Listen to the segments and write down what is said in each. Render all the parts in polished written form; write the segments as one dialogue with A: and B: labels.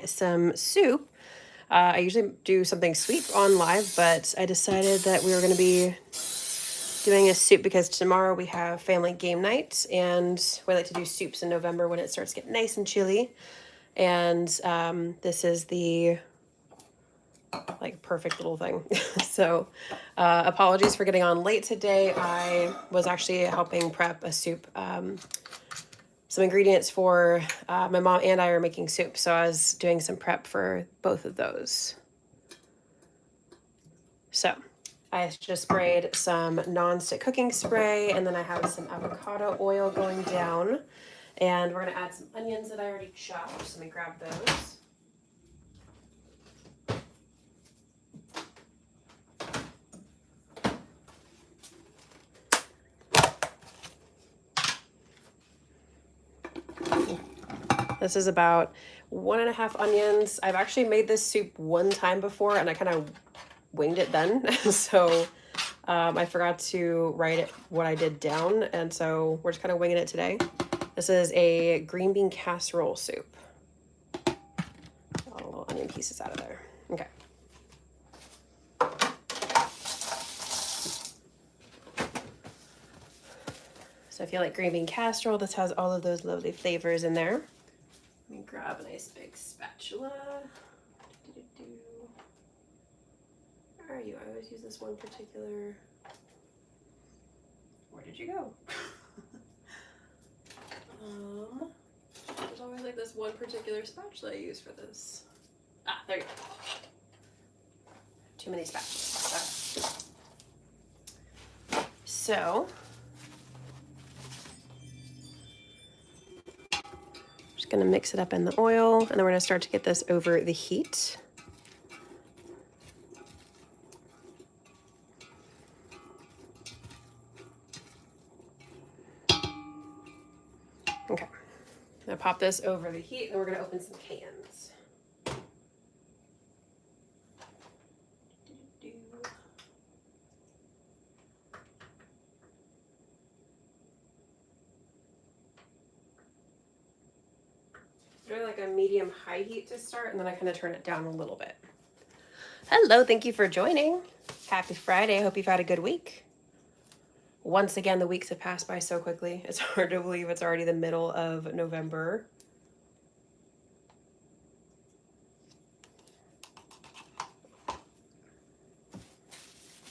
A: some soup. I usually do something sweet on live, but I decided that we were going to be doing a soup because tomorrow we have family game night, and we like to do soups in November when it starts getting nice and chilly. And this is the perfect little thing. So apologies for getting on late today. I was actually helping prep a soup. Some ingredients for my mom and I are making soup, so I was doing some prep for both of those. So I just sprayed some non-stick cooking spray, and then I have some avocado oil going down, and we're gonna add some onions that I already chopped. So let me grab those. This is about 1.5 onions. I've actually made this soup one time before, and I kind of winged it then. So I forgot to write what I did down, and so we're just kind of winging it today. This is a green bean casserole soup. All the little onion pieces out of there. Okay. So if you like green bean casserole, this has all of those lovely flavors in there. Let me grab a nice big spatula. Where are you? I always use this one particular. Where did you go? There's always like this one particular spatula I use for this. Ah, there you go. Too many spatulas. Okay. So just gonna mix it up in the oil, and then we're gonna start to get this over the heat. Okay, I'm gonna pop this over the heat, and we're gonna open some cans. Really like a medium high heat to start, and then I kind of turn it down a little bit. Hello, thank you for joining. Happy Friday. I hope you've had a good week. Once again, the weeks have passed by so quickly. It's hard to believe it's already the middle of November.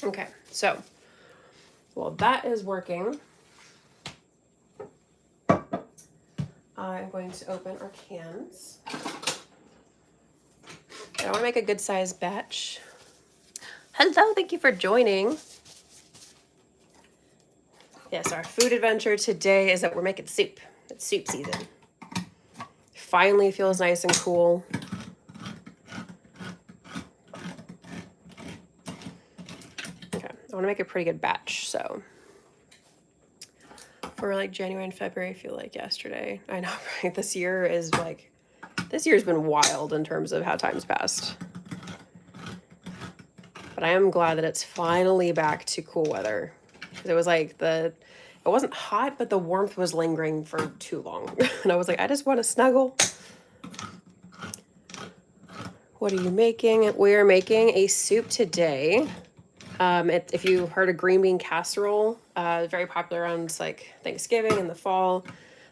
A: Okay, so while that is working, I'm going to open our cans. I want to make a good sized batch. Hello, thank you for joining. Yes, our food adventure today is that we're making soup. It's soup season. Finally feels nice and cool. Okay, I want to make a pretty good batch, so for like January and February, I feel like yesterday. I know, right? This year's been wild in terms of how time's passed. But I am glad that it's finally back to cool weather. Because it was like it wasn't hot, but the warmth was lingering for too long. And I was like, I just want to snuggle. What are you making? We are making a soup today. If you heard of green bean casserole, very popular around like Thanksgiving in the fall,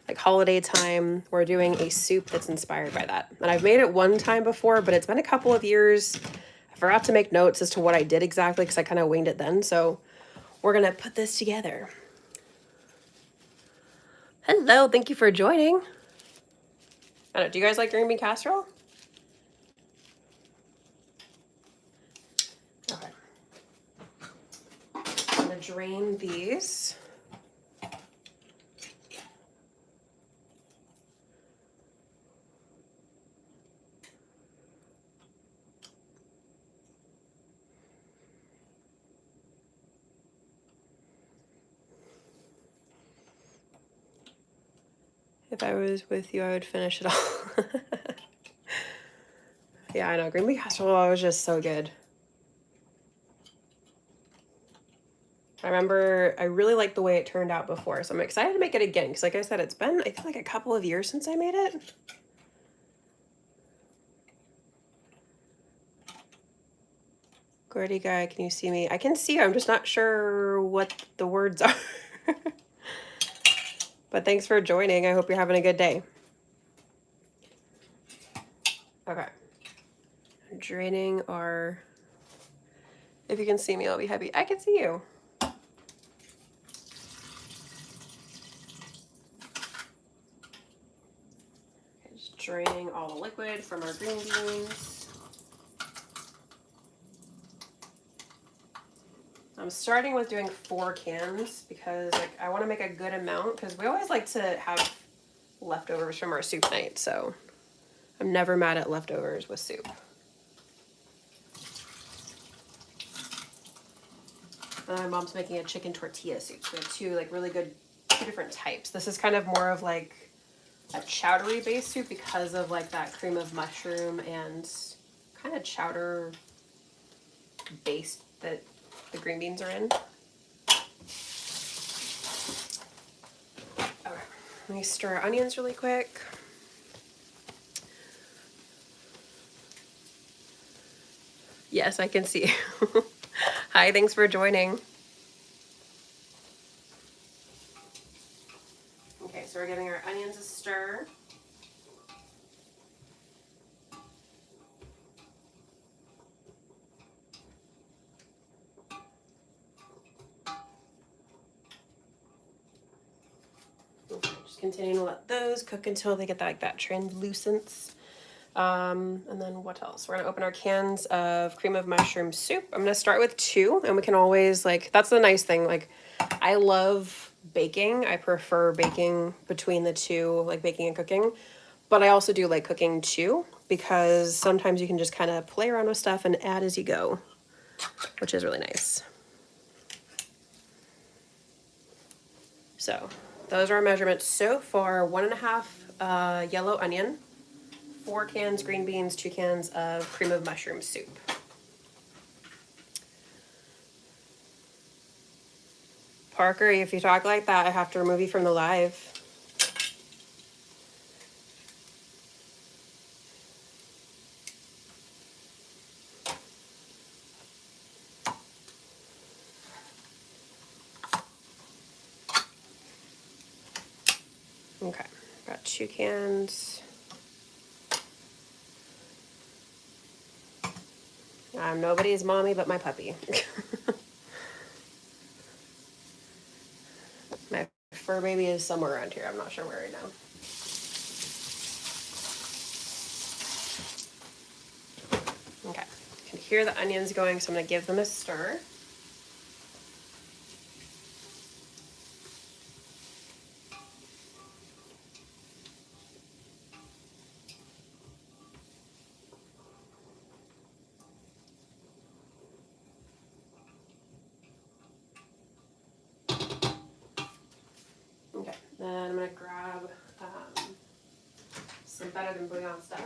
A: like holiday time. We're doing a soup that's inspired by that. And I've made it one time before, but it's been a couple of years. I forgot to make notes as to what I did exactly because I kind of winged it then. So we're going to put this together. Hello, thank you for joining. I don't know, do you guys like green bean casserole? Okay. I'm going to drain these. If I was with you, I would finish it all. Yeah, I know. Green bean casserole was just so good. I remember I really liked the way it turned out before, so I'm excited to make it again. Because like I said, it's been, I feel like a couple of years since I made it. Gordy guy, can you see me? I can see you. I'm just not sure what the words are. But thanks for joining. I hope you're having a good day. Okay. Draining our... If you can see me, I'll be happy. I can see you. Okay, just draining all the liquid from our green beans. I'm starting with doing 4 cans because like I want to make a good amount because we always like to have leftovers from our soup night, so I'm never mad at leftovers with soup. My mom's making a chicken tortilla soup. So we have two like really good, 2 different types. This is kind of more of like a chowdery based soup because of like that cream of mushroom and kind of chowder base that the green beans are in. Okay, let me stir our onions really quick. Yes, I can see you. Hi, thanks for joining. Okay, so we're giving our onions a stir. Okay, just continuing to let those cook until they get that, like that translucence. And then what else? We're gonna open our cans of cream of mushroom soup. I'm gonna start with 2, and we can always like, that's the nice thing. Like, I love baking. I prefer baking between the 2, like baking and cooking. But I also do like cooking too, because sometimes you can just kind of play around with stuff and add as you go, which is really nice. So those are our measurements so far. 1.5 yellow onion, 4 cans green beans, 2 cans of cream of mushroom soup. Parker, if you talk like that, I have to remove you from the live. Okay, got 2 cans. I'm nobody's mommy but my puppy. My fur baby is somewhere around here. I'm not sure where right now. Okay, you can hear the onions going, so I'm gonna give them a stir. Okay, then I'm gonna grab some Better Than Bouillon stuff.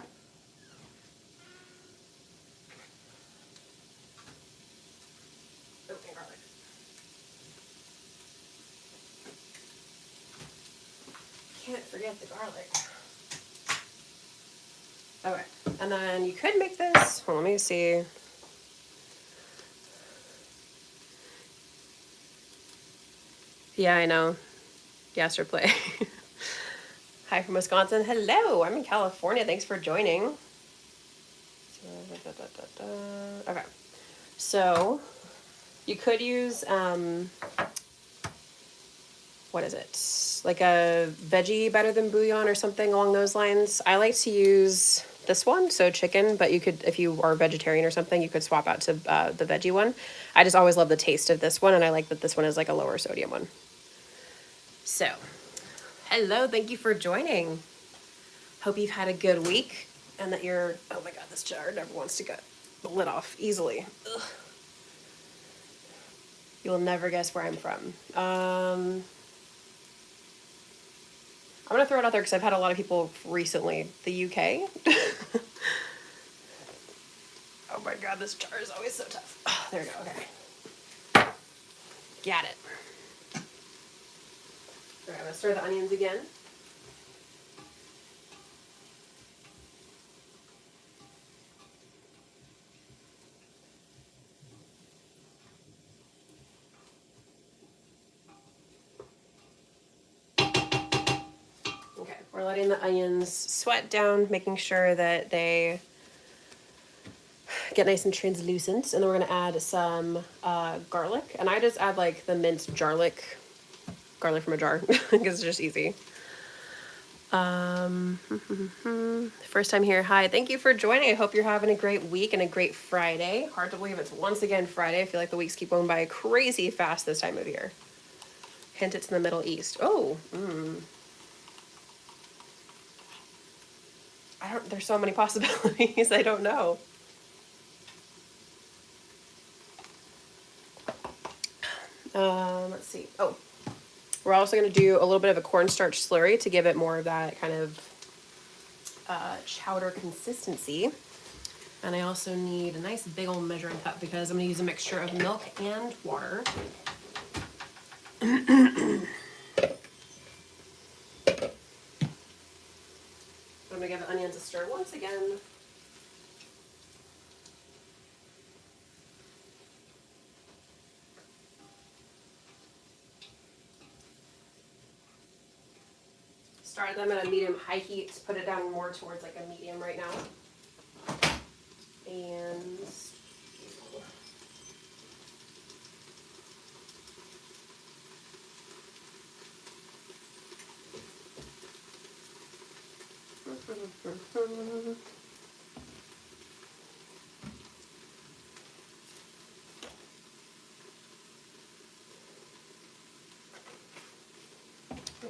A: Oh, and garlic. Can't forget the garlic. Okay, and then you could make this. Well, let me see. Yeah, I know. Yes, replay. Hi from Wisconsin. Hello, I'm in California. Thanks for joining. Okay, so you could use what is it? Like a veggie Better Than Bouillon or something along those lines. I like to use this one, so chicken, but you could, if you are vegetarian or something, you could swap out to the veggie one. I just always love the taste of this one, and I like that this one is like a lower sodium one. So, hello, thank you for joining. Hope you've had a good week and that you're, oh my God, this jar never wants to get the lid off easily. Ugh. You'll never guess where I'm from. I'm gonna throw it out there because I've had a lot of people recently. The UK. Oh my God, this jar is always so tough. Oh, there we go, okay. Got it. All right, I'm gonna stir the onions again. We're letting the onions sweat down, making sure that they get nice and translucent. And then we're going to add some garlic. And I just add like the minced garlic from a jar because it's just easy. First time here. Hi, thank you for joining. I hope you're having a great week and a great Friday. Hard to believe it's once again Friday. I feel like the weeks keep going by crazy fast this time of year. Hint, it's in the Middle East. Oh, there's so many possibilities. I don't know. Let's see. Oh, we're also going to do a little bit of a cornstarch slurry to give it more of that kind of chowder consistency. And I also need a nice big old measuring cup because I'm going to use a mixture of milk and water. I'm going to give the onions a stir once again. Started them at a medium-high heat. Put it down more towards like a medium right now. And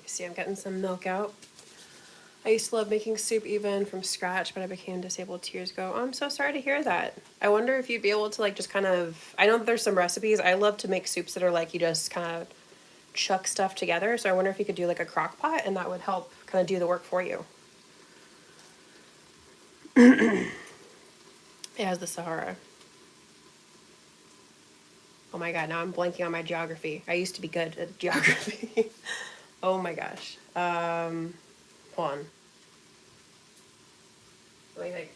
A: see, I'm getting some milk out. I used to love making soup even from scratch, but I became disabled 2 years ago. Oh, I'm so sorry to hear that. I wonder if you'd be able to like just kind of, I know that there's some recipes. I love to make soups that are like you just kind of chuck stuff together. So I wonder if you could do like a crock pot and that would help kind of do the work for you. It has the Sahara. Oh my God, now I'm blanking on my geography. I used to be good at geography. Oh my gosh. Hold on. Let me think.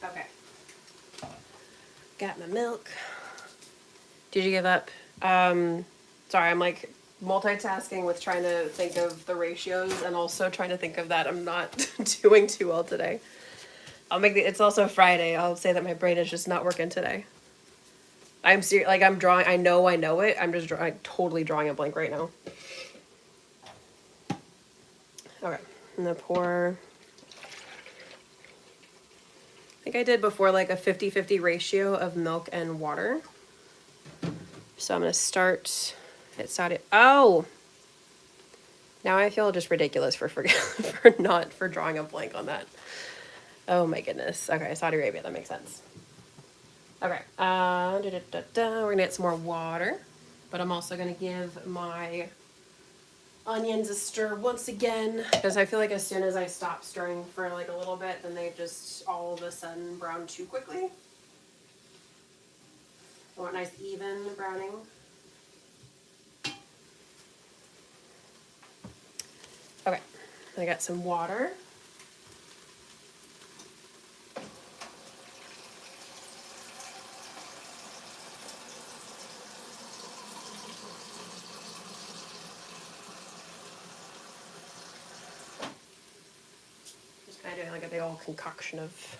A: Okay. Got my milk. Did you give up? Sorry, I'm like multitasking with trying to think of the ratios and also trying to think of that. I'm not doing too well today. It's also Friday. I'll say that my brain is just not working today. I'm serious. Like I'm drawing. I know it. I'm just totally drawing a blank right now. Okay, I'm gonna pour. I think I did before like a 50-50 ratio of milk and water. So I'm gonna start at Saudi. Oh, now I feel just ridiculous for drawing a blank on that. Oh my goodness. Okay, Saudi Arabia. That makes sense. Okay. We're gonna get some more water, but I'm also gonna give my onions a stir once again because I feel like as soon as I stop stirring for like a little bit, then they just all of a sudden brown too quickly. I want nice even browning. Okay, I got some water. Just kind of doing like a big old concoction of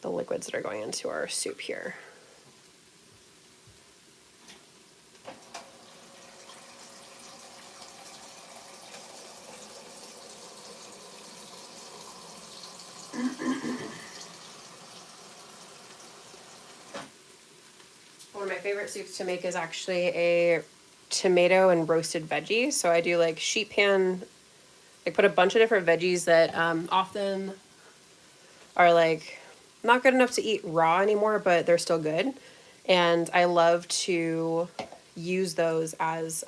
A: the liquids that are going into our soup here. One of my favorite soups to make is actually a tomato and roasted veggies. So I do like sheet pan, like put a bunch of different veggies that often are like not good enough to eat raw anymore, but they're still good. And I love to use those as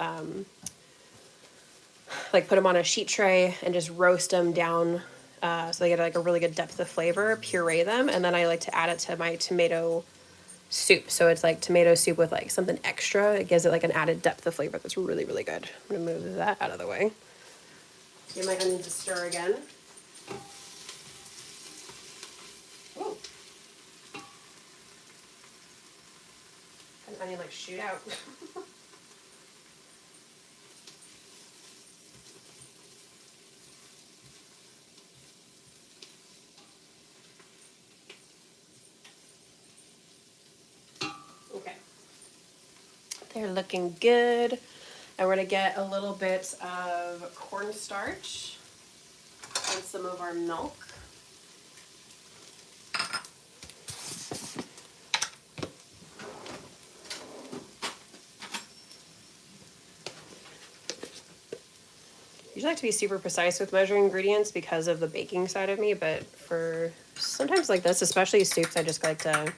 A: like put them on a sheet tray and just roast them down so they get like a really good depth of flavor, puree them, and then I like to add it to my tomato soup. So it's like tomato soup with like something extra. It gives it like an added depth of flavor that's really, really good. I'm gonna move that out of the way. Get my onion to stir again. Ooh. An onion like shoot out. Okay. They're looking good. And we're gonna get a little bit of cornstarch and some of our milk. I usually like to be super precise with measuring ingredients because of the baking side of me, but for sometimes like this, especially soups, I just like to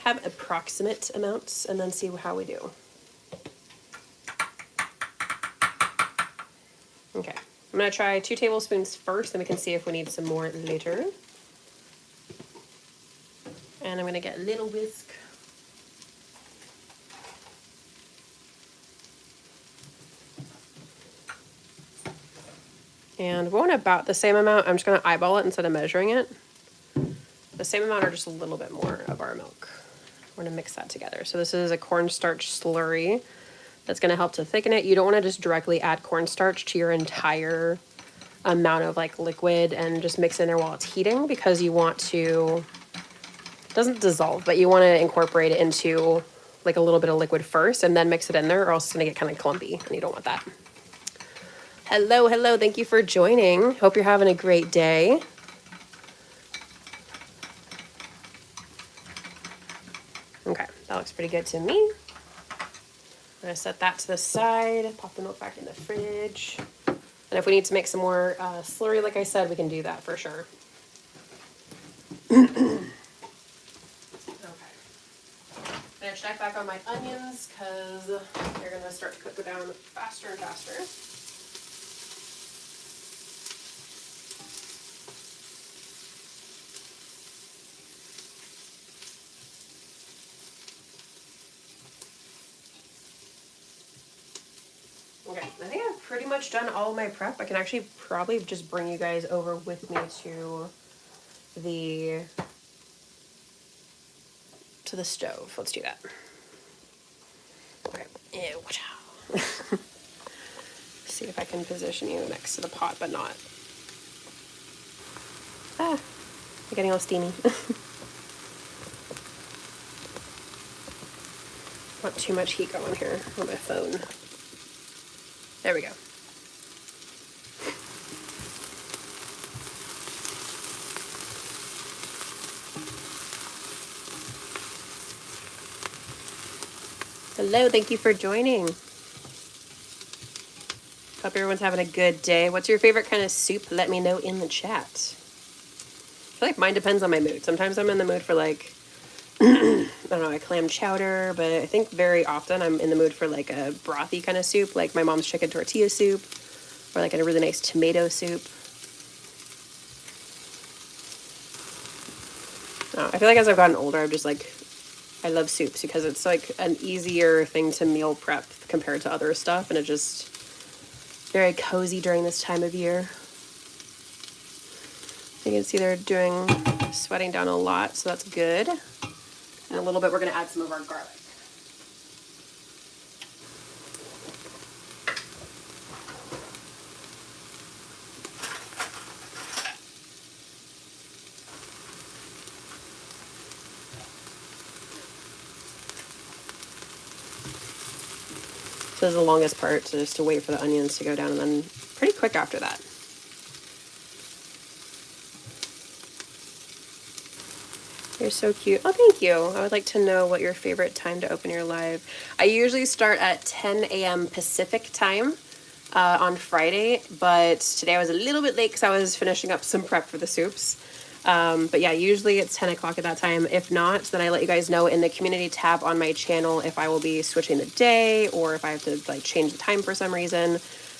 A: have approximate amounts and then see how we do. Okay, I'm gonna try 2 tablespoons first, then we can see if we need some more later. And I'm gonna get a little whisk. And we want about the same amount. I'm just gonna eyeball it instead of measuring it. The same amount or just a little bit more of our milk. We're gonna mix that together. So this is a cornstarch slurry that's gonna help to thicken it. You don't wanna just directly add cornstarch to your entire amount of like liquid and just mix it in there while it's heating, because you want to, it doesn't dissolve, but you wanna incorporate it into like a little bit of liquid first and then mix it in there, or else it's gonna get kind of clumpy and you don't want that. Hello, hello, thank you for joining. Hope you're having a great day. Okay, that looks pretty good to me. I'm gonna set that to the side, pop the milk back in the fridge. And if we need to make some more slurry, like I said, we can do that for sure. Okay. I'm gonna check back on my onions because they're gonna start to cook down faster and faster. Okay, I think I've pretty much done all of my prep. I can actually probably just bring you guys over with me to the stove. Let's do that. Okay. Ew, watch out. See if I can position you next to the pot, but not. Ah, I'm getting all steamy. Not too much heat going here on my phone. There we go. Hello, thank you for joining. Hope everyone's having a good day. What's your favorite kind of soup? Let me know in the chat. I feel like mine depends on my mood. Sometimes I'm in the mood for like, I don't know, a clam chowder, but I think very often I'm in the mood for like a brothy kind of soup, like my mom's chicken tortilla soup, or like a really nice tomato soup. I feel like as I've gotten older, I'm just like, I love soups because it's like an easier thing to meal prep compared to other stuff, and it's just very cozy during this time of year. You can see they're sweating down a lot, so that's good. In a little bit, we're going to add some of our garlic. So this is the longest part, so just to wait for the onions to go down, and then pretty quick after that. You're so cute. Oh, thank you. I would like to know what your favorite time to open your live. I usually start at 10 a.m. Pacific time on Friday, but today I was a little bit late because I was finishing up some prep for the soups. But yeah, usually it's 10 o'clock at that time. If not, then I let you guys know in the community tab on my channel if I will be switching the day or if I have to like change the time for some reason.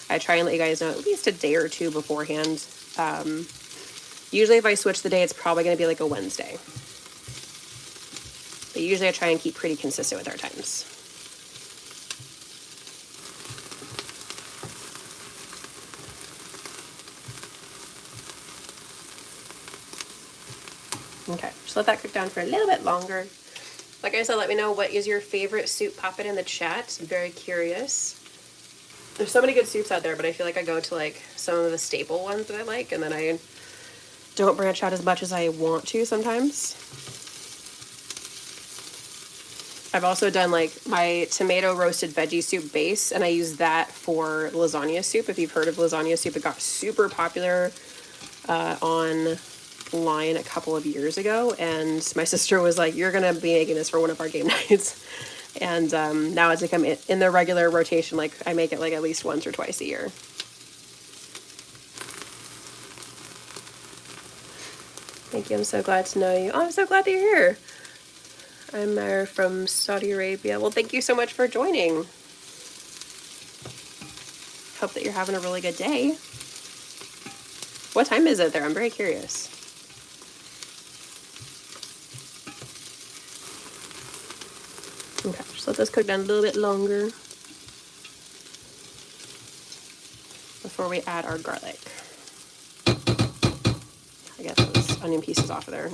A: I try and let you guys know at least a day or two beforehand. Usually if I switch the day, it's probably going to be like a Wednesday. But usually I try and keep pretty consistent with our times. Okay, just let that cook down for a little bit longer. Like I said, let me know what is your favorite soup. Pop it in the chat. I'm very curious. There's so many good soups out there, but I feel like I go to like some of the staple ones that I like, and then I don't branch out as much as I want to sometimes. I've also done like my tomato roasted veggie soup base, and I use that for lasagna soup. If you've heard of lasagna soup, it got super popular online a couple of years ago, and my sister was like, "You're gonna be making this for one of our game nights." And now it's become in the regular rotation. Like I make it like at least once or twice a year. Thank you. I'm so glad to know you. Oh, I'm so glad that you're here. I'm from Saudi Arabia. Well, thank you so much for joining. Hope that you're having a really good day. What time is it there? I'm very curious. Okay, just let this cook down a little bit longer before we add our garlic. I get those onion pieces off of there.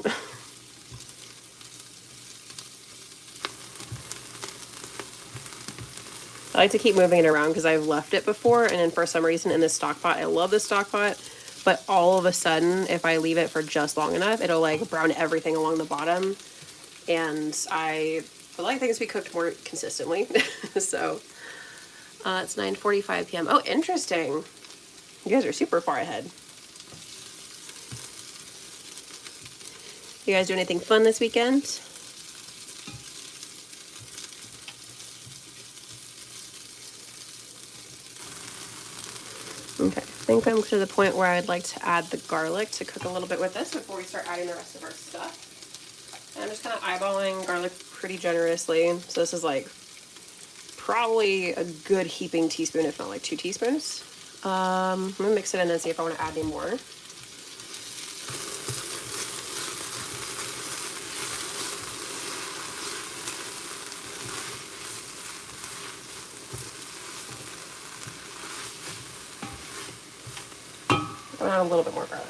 A: I like to keep moving it around because I've left it before, and then for some reason in this stock pot, I love this stock pot, but all of a sudden, if I leave it for just long enough, it'll like brown everything along the bottom, and I would like things to be cooked more consistently. So it's 9:45 p.m. Oh, interesting. You guys are super far ahead. You guys do anything fun this weekend? Okay, I think I'm to the point where I'd like to add the garlic to cook a little bit with this before we start adding the rest of our stuff. And I'm just kind of eyeballing garlic pretty generously. So this is like probably a good heaping teaspoon, if not like 2 teaspoons. I'm gonna mix it in and see if I want to add any more. I'm gonna add a little bit more garlic.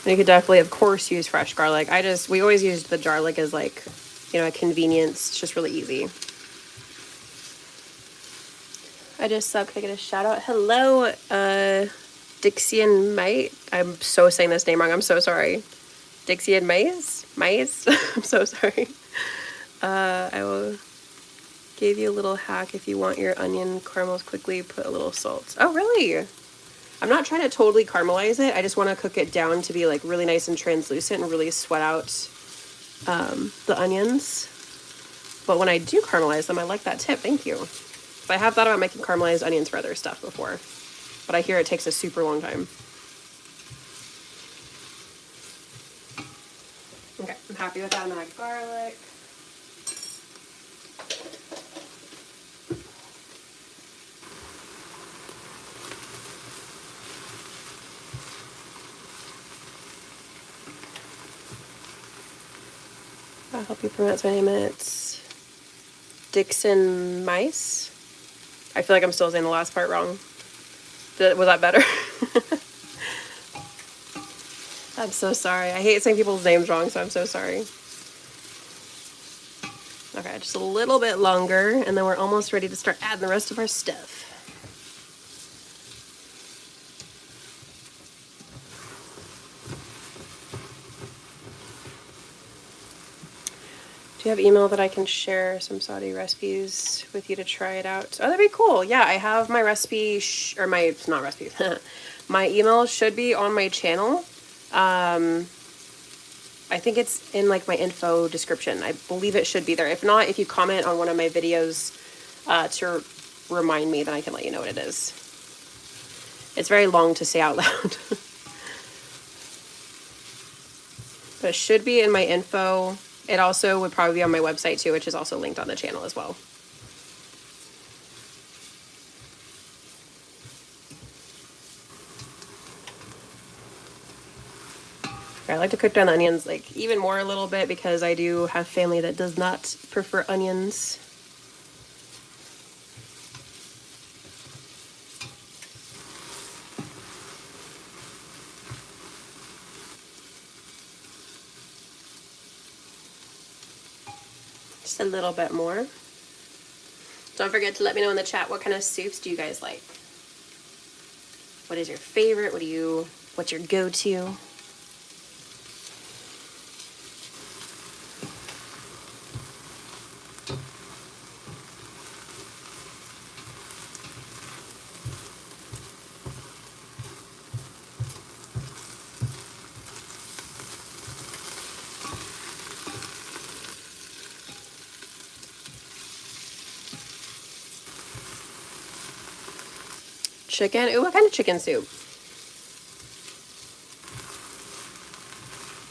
A: And you could definitely, of course, use fresh garlic. We always use the garlic as like, you know, a convenience. It's just really easy. I just subbed. Can I get a shout out? Hello, Dixian Mite. I'm so saying this name wrong. I'm so sorry. Dixian Maze? I'm so sorry. I will give you a little hack. If you want your onion caramels quickly, put a little salt. Oh, really? I'm not trying to totally caramelize it. I just want to cook it down to be like really nice and translucent and really sweat out the onions. But when I do caramelize them, I like that tip. Thank you. I have thought about making caramelized onions for other stuff before, but I hear it takes a super long time. Okay, I'm happy with that amount of garlic. I'll help you pronounce my name. It's Dixon Mice. I feel like I'm still saying the last part wrong. Was that better? I'm so sorry. I hate saying people's names wrong, so I'm so sorry. Okay, just a little bit longer, and then we're almost ready to start adding the rest of our stuff. Do you have email that I can share some Saudi recipes with you to try it out? Oh, that'd be cool. Yeah, I have my recipe, not recipe. My email should be on my channel. I think it's in like my info description. I believe it should be there. If not, if you comment on one of my videos to remind me, then I can let you know what it is. It's very long to say out loud. But it should be in my info. It also would probably be on my website too, which is also linked on the channel as well. I like to cook down the onions like even more a little bit because I do have family that does not prefer onions. Just a little bit more. Don't forget to let me know in the chat what kind of soups do you guys like. What is your favorite? What's your go-to? Chicken? Ooh, what kind of chicken soup?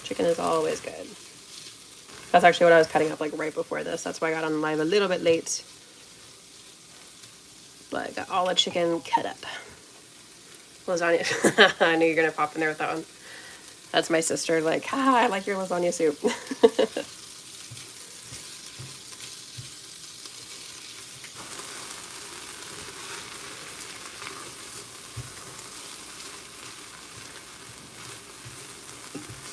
A: Chicken is always good. That's actually what I was cutting up like right before this. That's why I got on live a little bit late. But I got all the chicken cut up. Lasagna. I knew you were going to pop in there with that one. That's my sister, like, ha, I like your lasagna soup.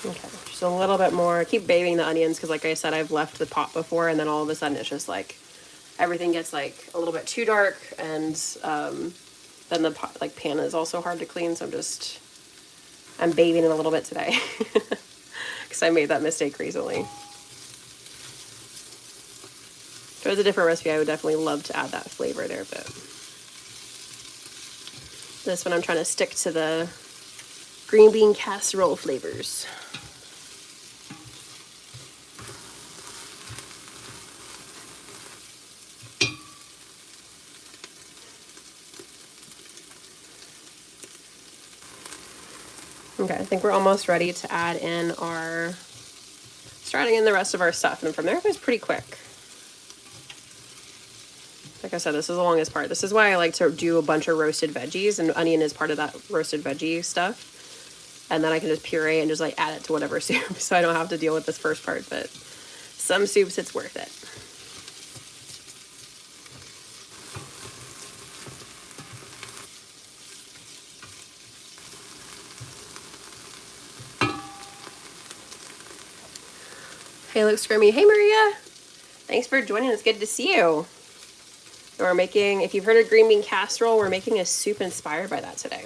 A: Okay, just a little bit more. Keep babying the onions because, like I said, I've left the pot before, and then all of a sudden it's just like everything gets like a little bit too dark, and then the pot, like pan is also hard to clean. So I'm babying it a little bit today because I made that mistake recently. If it was a different recipe, I would definitely love to add that flavor there, but this one I'm trying to stick to the green bean casserole flavors. Okay, I think we're almost ready to add in starting in the rest of our stuff. And from there, it was pretty quick. Like I said, this is the longest part. This is why I like to do a bunch of roasted veggies, and onion is part of that roasted veggie stuff. And then I can just puree and just like add it to whatever soup, so I don't have to deal with this first part. But some soups, it's worth it. Hey, Luke Scrimmy. Hey, Maria. Thanks for joining. It's good to see you. We're making, if you've heard of green bean casserole, we're making a soup inspired by that today.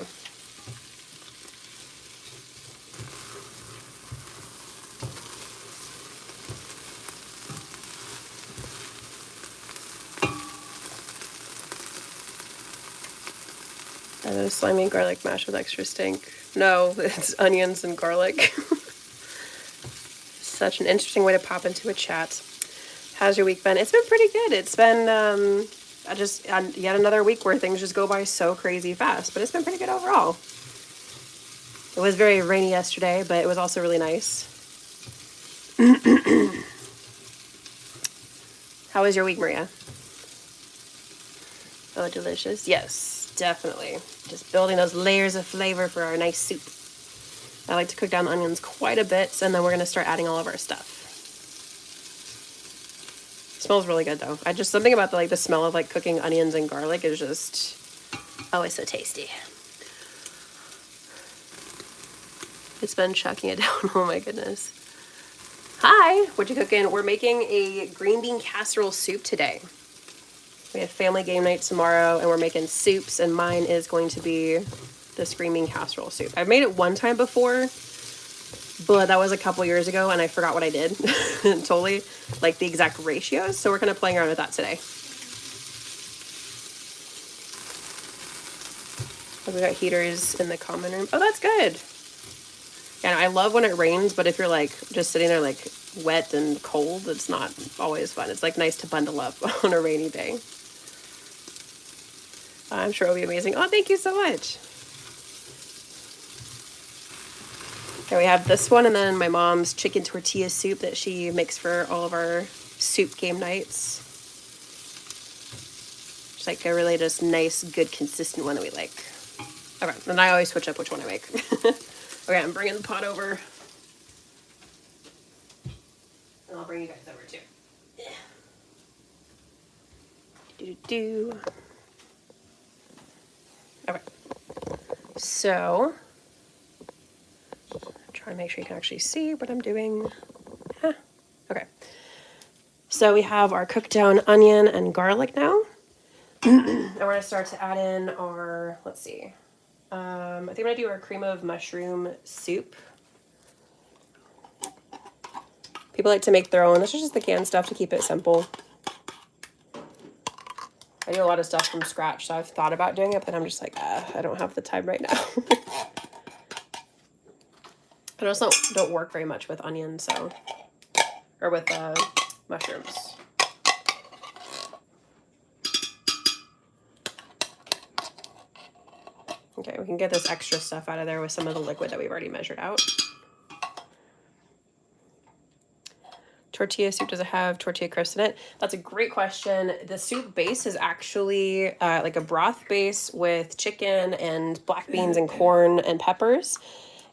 A: Are those slimy garlic mash with extra stink? No, it's onions and garlic. Such an interesting way to pop into a chat. How's your week been? It's been pretty good. It's been yet another week where things just go by so crazy fast, but it's been pretty good overall. It was very rainy yesterday, but it was also really nice. How was your week, Maria? Oh, delicious. Yes, definitely. Just building those layers of flavor for our nice soup. I like to cook down the onions quite a bit, and then we're going to start adding all of our stuff. It smells really good, though. Something about the smell of like cooking onions and garlic is just always so tasty. It's been chucking it down. Oh my goodness. Hi, what you cooking? We're making a green bean casserole soup today. We have family game night tomorrow, and we're making soups, and mine is going to be this green bean casserole soup. I've made it one time before, but that was a couple years ago, and I forgot what I did. Totally, like the exact ratios, so we're kind of playing around with that today. We got heaters in the common room. Oh, that's good. Yeah, I love when it rains, but if you're like just sitting there like wet and cold, it's not always fun. It's like nice to bundle up on a rainy day. I'm sure it'll be amazing. Oh, thank you so much. Okay, we have this one, and then my mom's chicken tortilla soup that she makes for all of our soup game nights. It's like a really just nice, good, consistent one that we like. Okay, and I always switch up which one I make. Okay, I'm bringing the pot over. And I'll bring you guys over too. Do. Okay. So, try to make sure you can actually see what I'm doing. Huh. Okay. So we have our cooked down onion and garlic now. And we're gonna start to add in our, let's see. I think I'm gonna do our cream of mushroom soup. People like to make their own. This is just the canned stuff to keep it simple. I do a lot of stuff from scratch, so I've thought about doing it, but I'm just like, I don't have the time right now. I also don't work very much with onions, so, or with mushrooms. Okay, we can get this extra stuff out of there with some of the liquid that we've already measured out. Tortilla soup, does it have tortilla crisps in it? That's a great question. The soup base is actually like a broth base with chicken and black beans and corn and peppers.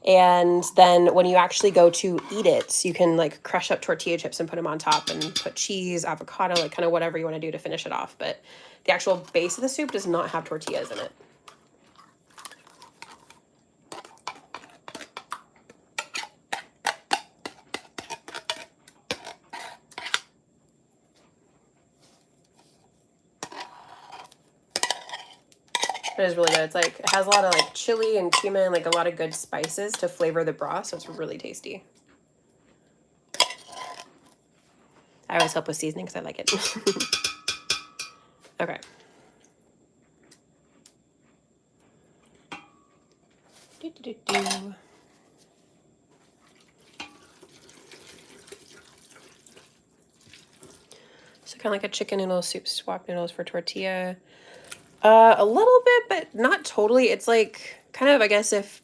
A: And then when you actually go to eat it, you can like crush up tortilla chips and put them on top and put cheese, avocado, like kind of whatever you want to do to finish it off. But the actual base of the soup does not have tortillas in it. It is really good. It's like, it has a lot of like chili and cumin, like a lot of good spices to flavor the broth, so it's really tasty. I always help with seasoning because I like it. Okay. So kind of like a chicken noodle soup, swap noodles for tortilla. A little bit, but not totally. It's like kind of, I guess, if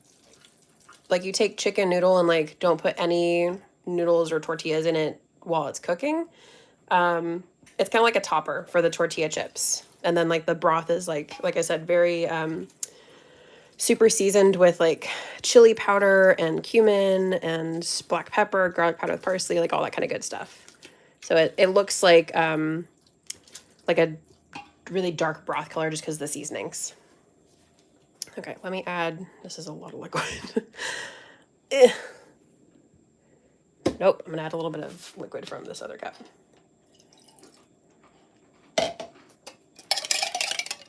A: like you take chicken noodle and like don't put any noodles or tortillas in it while it's cooking. It's kind of like a topper for the tortilla chips. And then like the broth is like I said, very super seasoned with like chili powder and cumin and black pepper, garlic powder with parsley, like all that kind of good stuff. So it looks like a really dark broth color just because of the seasonings. Okay, let me add, this is a lot of liquid. Nope, I'm gonna add a little bit of liquid from this other cup.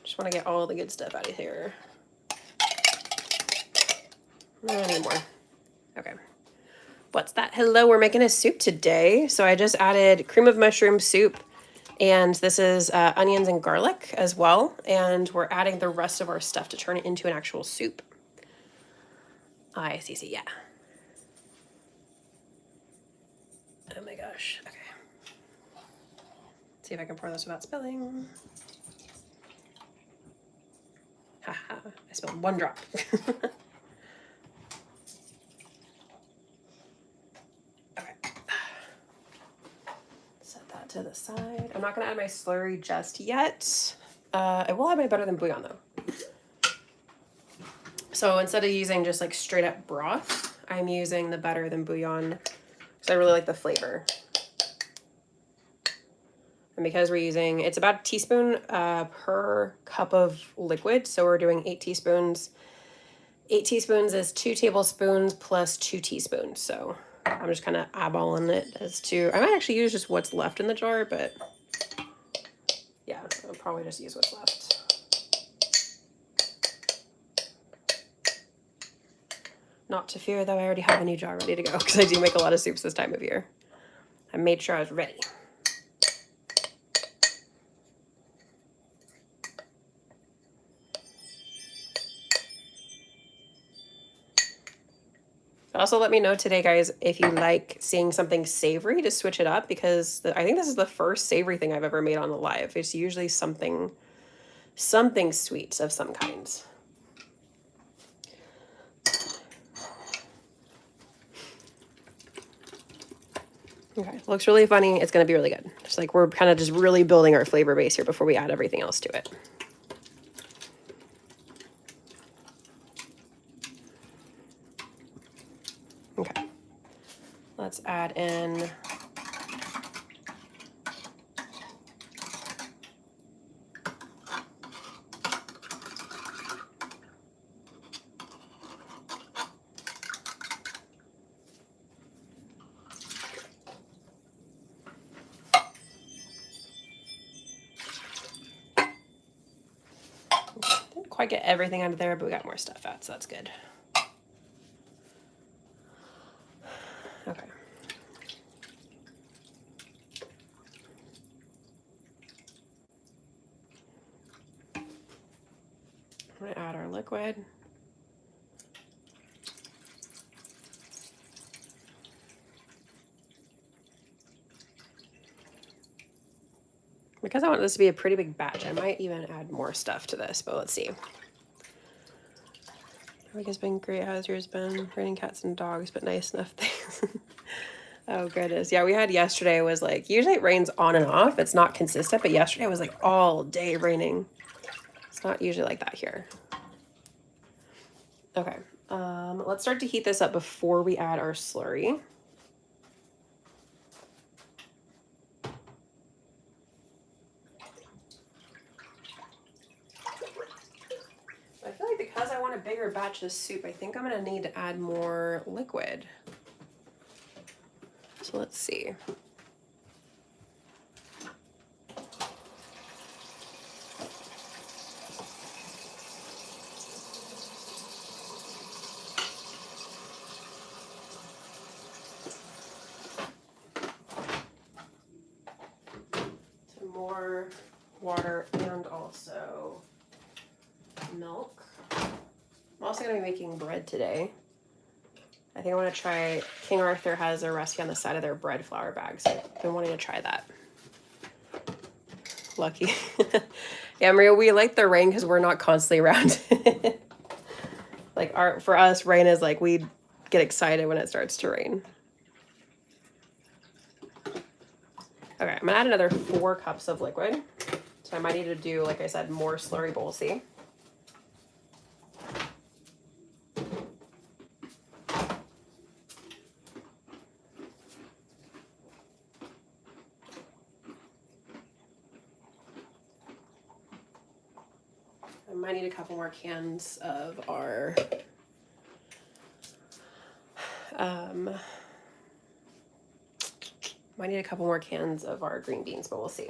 A: Just wanna get all the good stuff out of here. Not anymore. Okay. What's that? Hello, we're making a soup today. So I just added cream of mushroom soup, and this is onions and garlic as well. And we're adding the rest of our stuff to turn it into an actual soup. I see, yeah. Oh my gosh, okay. Let's see if I can pour this without spilling. Haha, I spilled one drop. Okay. Set that to the side. I'm not gonna add my slurry just yet. I will add my better than bouillon though. So instead of using just like straight up broth, I'm using the better than bouillon because I really like the flavor. And because we're using, it's about a teaspoon per cup of liquid. So we're doing 8 teaspoons. 8 teaspoons is 2 tablespoons plus 2 teaspoons. So I'm just kind of eyeballing it as to, I might actually use just what's left in the jar, but yeah, I'll probably just use what's left. Not to fear, though, I already have a new jar ready to go because I do make a lot of soups this time of year. I made sure I was ready. Also, let me know today, guys, if you like seeing something savory to switch it up, because I think this is the first savory thing I've ever made on the live. It's usually something sweet of some kind. Okay, looks really funny. It's going to be really good. It's like we're kind of just really building our flavor base here before we add everything else to it. Okay, let's add in quite get everything out of there, but we got more stuff out, so that's good. Okay. I'm gonna add our liquid. Because I want this to be a pretty big batch, I might even add more stuff to this, but let's see. The week has been great. How's yours been? Raining cats and dogs, but nice enough things. Oh goodness. Yeah, we had yesterday was like, usually it rains on and off. It's not consistent, but yesterday was like all day raining. It's not usually like that here. Okay, let's start to heat this up before we add our slurry. I feel like because I want a bigger batch of soup, I think I'm gonna need to add more liquid. So let's see. Some more water and also milk. I'm also gonna be making bread today. I think I want to try, King Arthur has a recipe on the side of their bread flour bag, so I've been wanting to try that. Lucky. Yeah, Maria, we like the rain because we're not constantly around. Like for us, rain is like we get excited when it starts to rain. Okay, I'm gonna add another 4 cups of liquid. So I might need to do, like I said, more slurry bowlsy. I might need a couple more cans of our might need a couple more cans of our green beans, but we'll see.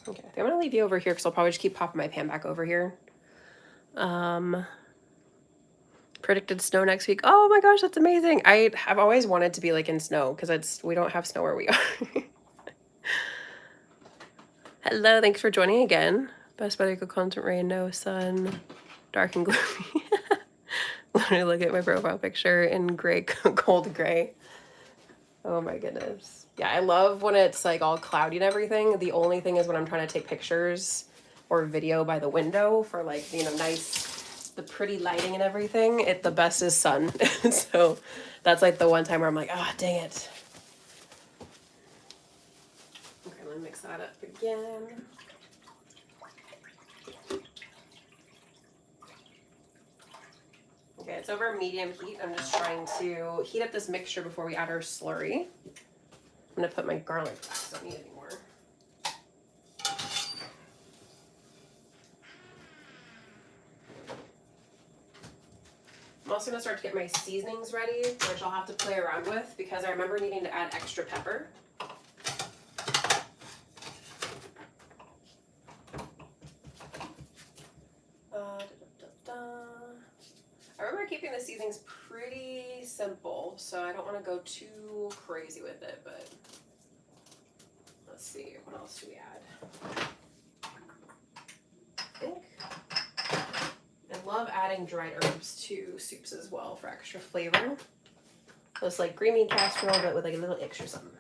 A: Okay, I think I'm gonna leave you over here because I'll probably just keep popping my pan back over here. Predicted snow next week. Oh my gosh, that's amazing. I have always wanted to be like in snow because we don't have snow where we are. Hello, thanks for joining again. Best weather, good content, rain, no sun, dark and gloomy. Literally look at my profile picture in gray, cold gray. Oh my goodness. Yeah, I love when it's like all cloudy and everything. The only thing is when I'm trying to take pictures or video by the window for like, you know, nice, the pretty lighting and everything, the best is sun. So that's like the one time where I'm like, ah, dang it. Okay, let me mix that up again. Okay, it's over medium heat. I'm just trying to heat up this mixture before we add our slurry. I'm gonna put my garlic back, so I don't need any more. I'm also gonna start to get my seasonings ready, which I'll have to play around with because I remember needing to add extra pepper. I remember keeping the seasonings pretty simple, so I don't want to go too crazy with it, but let's see, what else do we add? I think I love adding dried herbs to soups as well for extra flavor. So it's like green bean casserole, but with like a little extra something.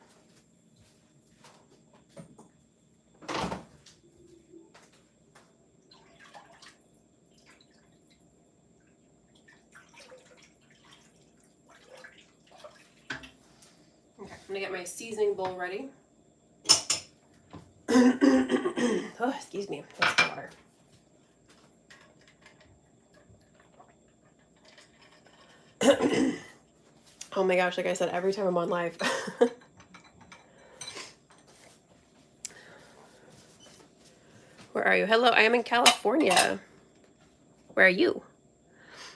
A: Okay, I'm gonna get my seasoning bowl ready. Oh, excuse me, that's the water. Oh my gosh, like I said, every time I'm on live. Where are you? Hello, I am in California. Where are you?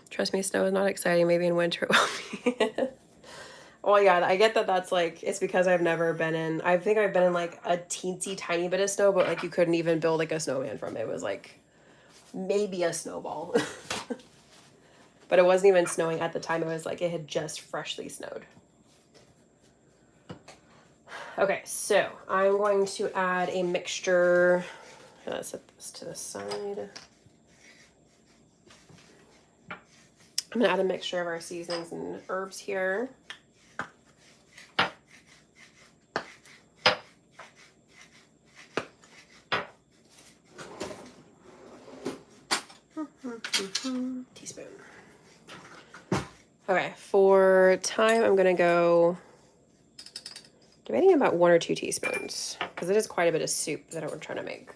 A: Trust me, snow is not exciting. Maybe in winter it will be. Well, yeah, I get that that's like, it's because I've never been in, I think I've been in like a teensy tiny bit of snow, but like you couldn't even build like a snowman from it. It was like maybe a snowball. But it wasn't even snowing at the time. It was like it had just freshly snowed. Okay, so I'm going to add a mixture. Let's set this to the side. I'm gonna add a mixture of our seasonings and herbs here. Teaspoon. Okay, for thyme, I'm gonna go debating about 1 or 2 teaspoons because it is quite a bit of soup that I'm trying to make.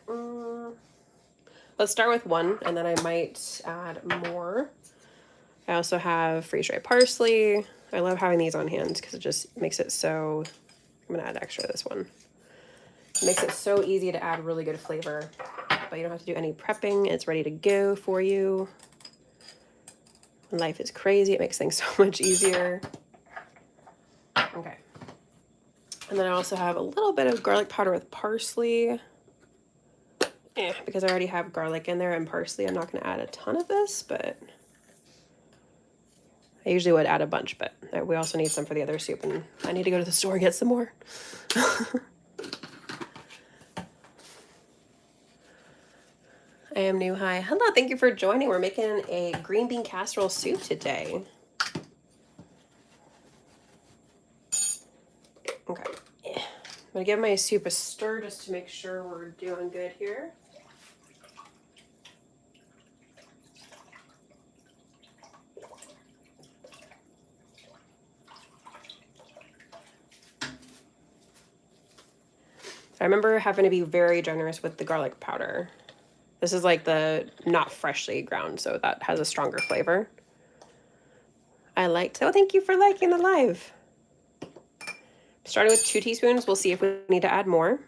A: Let's start with 1, and then I might add more. I also have freeze-dried parsley. I love having these on hand because it just makes it so, I'm gonna add extra of this one. It makes it so easy to add really good flavor, but you don't have to do any prepping. It's ready to go for you. When life is crazy, it makes things so much easier. Okay. And then I also have a little bit of garlic powder with parsley. Because I already have garlic in there and parsley, I'm not gonna add a ton of this, but I usually would add a bunch, but we also need some for the other soup, and I need to go to the store and get some more. I am new. Hi. Hello. Thank you for joining. We're making a green bean casserole soup today. Okay. I'm going to give my soup a stir just to make sure we're doing good here. I remember having to be very generous with the garlic powder. This is like the not freshly ground, so that has a stronger flavor. I liked, oh, thank you for liking the live. Starting with 2 teaspoons, we'll see if we need to add more.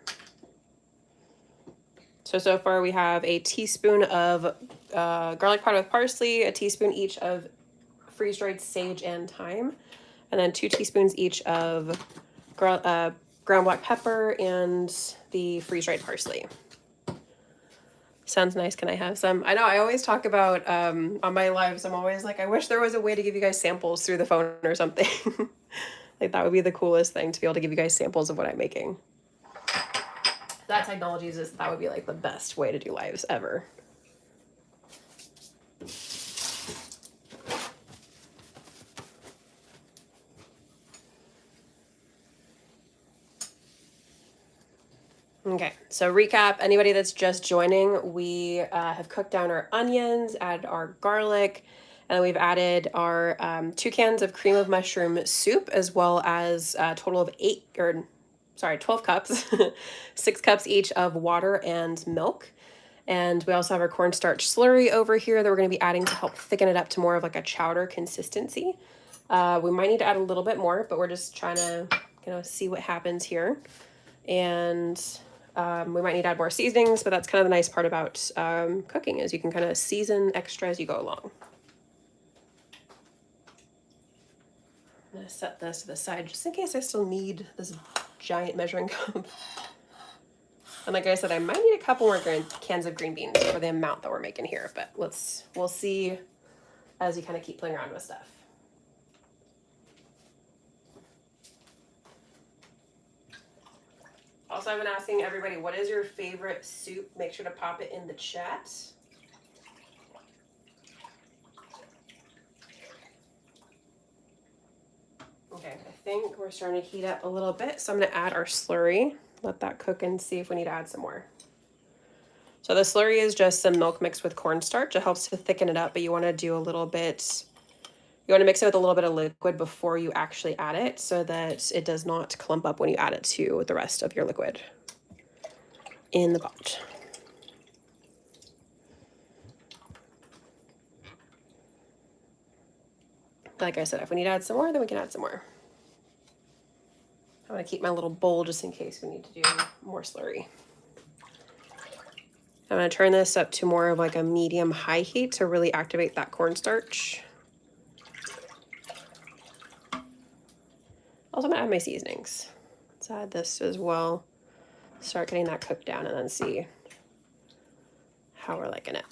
A: So far we have a teaspoon of garlic powder with parsley, a teaspoon each of freeze-dried sage and thyme, and then 2 teaspoons each of ground black pepper and the freeze-dried parsley. Sounds nice. Can I have some? I know I always talk about on my lives, I'm always like, I wish there was a way to give you guys samples through the phone or something. Like that would be the coolest thing, to be able to give you guys samples of what I'm making. That technology is just, that would be like the best way to do lives ever. Okay, so recap, anybody that's just joining, we have cooked down our onions, added our garlic, and then we've added our 2 cans of cream of mushroom soup, as well as a total of 12 cups, 6 cups each of water and milk. And we also have our cornstarch slurry over here that we're going to be adding to help thicken it up to more of like a chowder consistency. We might need to add a little bit more, but we're just trying to, see what happens here. And we might need to add more seasonings, but that's kind of the nice part about cooking, is you can kind of season extra as you go along. I'm going to set this to the side just in case I still need this giant measuring cup. And like I said, I might need a couple more cans of green beans for the amount that we're making here, but we'll see as you kind of keep playing around with stuff. Also, I've been asking everybody, what is your favorite soup? Make sure to pop it in the chat. Okay, I think we're starting to heat up a little bit, so I'm going to add our slurry. Let that cook and see if we need to add some more. So the slurry is just some milk mixed with cornstarch. It helps to thicken it up, but you want to do a little bit, you want to mix it with a little bit of liquid before you actually add it so that it does not clump up when you add it to the rest of your liquid in the pot. Like I said, if we need to add some more, then we can add some more. I'm going to keep my little bowl just in case we need to do more slurry. I'm going to turn this up to more of like a medium-high heat to really activate that cornstarch. Also, I'm gonna add my seasonings. Let's add this as well. Start getting that cooked down and then see how we're liking it.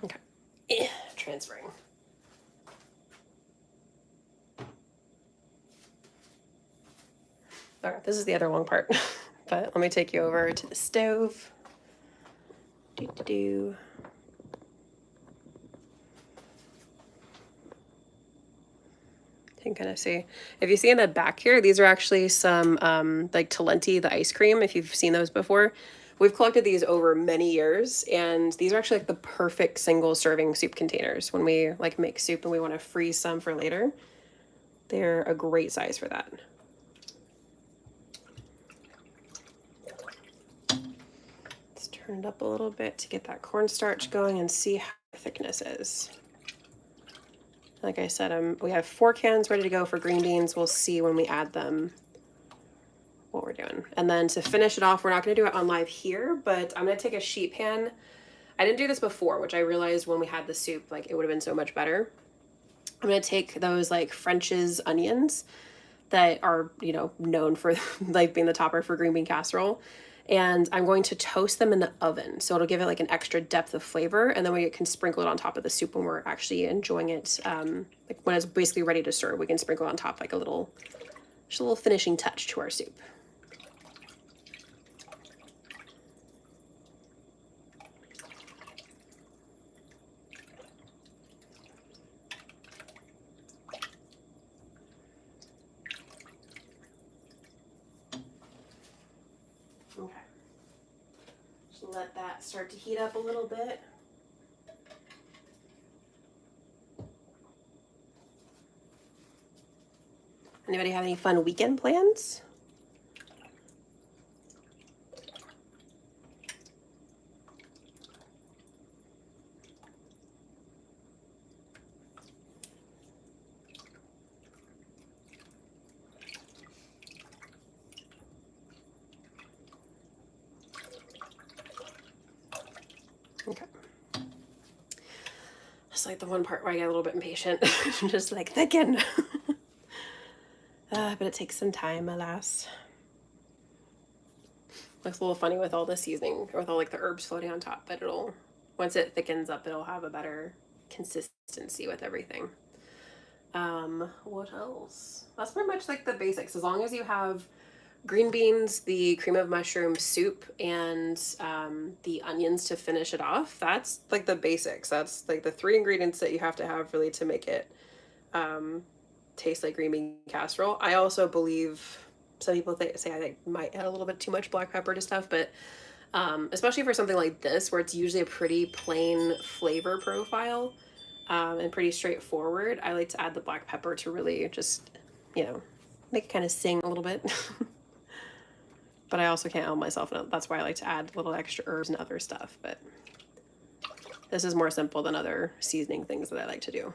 A: Okay, transferring. All right, this is the other long part, but let me take you over to the stove. Do. You can kind of see, if you see in the back here, these are actually some like Talenti, the ice cream, if you've seen those before. We've collected these over many years, and these are actually like the perfect single serving soup containers when we like make soup and we want to freeze some for later. They're a great size for that. Let's turn it up a little bit to get that cornstarch going and see how the thickness is. Like I said, we have 4 cans ready to go for green beans. We'll see when we add them what we're doing. And then to finish it off, we're not going to do it on live here, but I'm going to take a sheet pan. I didn't do this before, which I realized when we had the soup, like it would have been so much better. I'm going to take those like French's onions that are, you know, known for like being the topper for green bean casserole. And I'm going to toast them in the oven. So it'll give it like an extra depth of flavor. And then we can sprinkle it on top of the soup when we're actually enjoying it. Like when it's basically ready to serve, we can sprinkle it on top like just a little finishing touch to our soup. Okay. Just let that start to heat up a little bit. Anybody have any fun weekend plans? Okay. It's like the one part where I get a little bit impatient, just like thicken. But it takes some time, alas. Looks a little funny with all the seasoning, with all like the herbs floating on top, but once it thickens up, it'll have a better consistency with everything. What else? That's pretty much like the basics. As long as you have green beans, the cream of mushroom soup, and the onions to finish it off, that's like the basics. That's like the 3 ingredients that you have to have really to make it taste like green bean casserole. I also believe some people say I might add a little bit too much black pepper to stuff, but especially for something like this where it's usually a pretty plain flavor profile and pretty straightforward, I like to add the black pepper to really just, you know, make it kind of sing a little bit. But I also can't help myself, and that's why I like to add little extra herbs and other stuff. But this is more simple than other seasoning things that I like to do.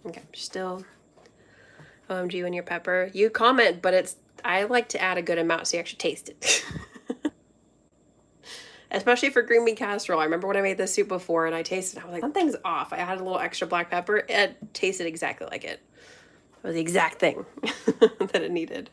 A: Okay, still OMG when your pepper. You comment, but I like to add a good amount so you actually taste it. Especially for green bean casserole. I remember when I made this soup before and I tasted it, I was like, something's off. I added a little extra black pepper. It tasted exactly like it. It was the exact thing that it needed.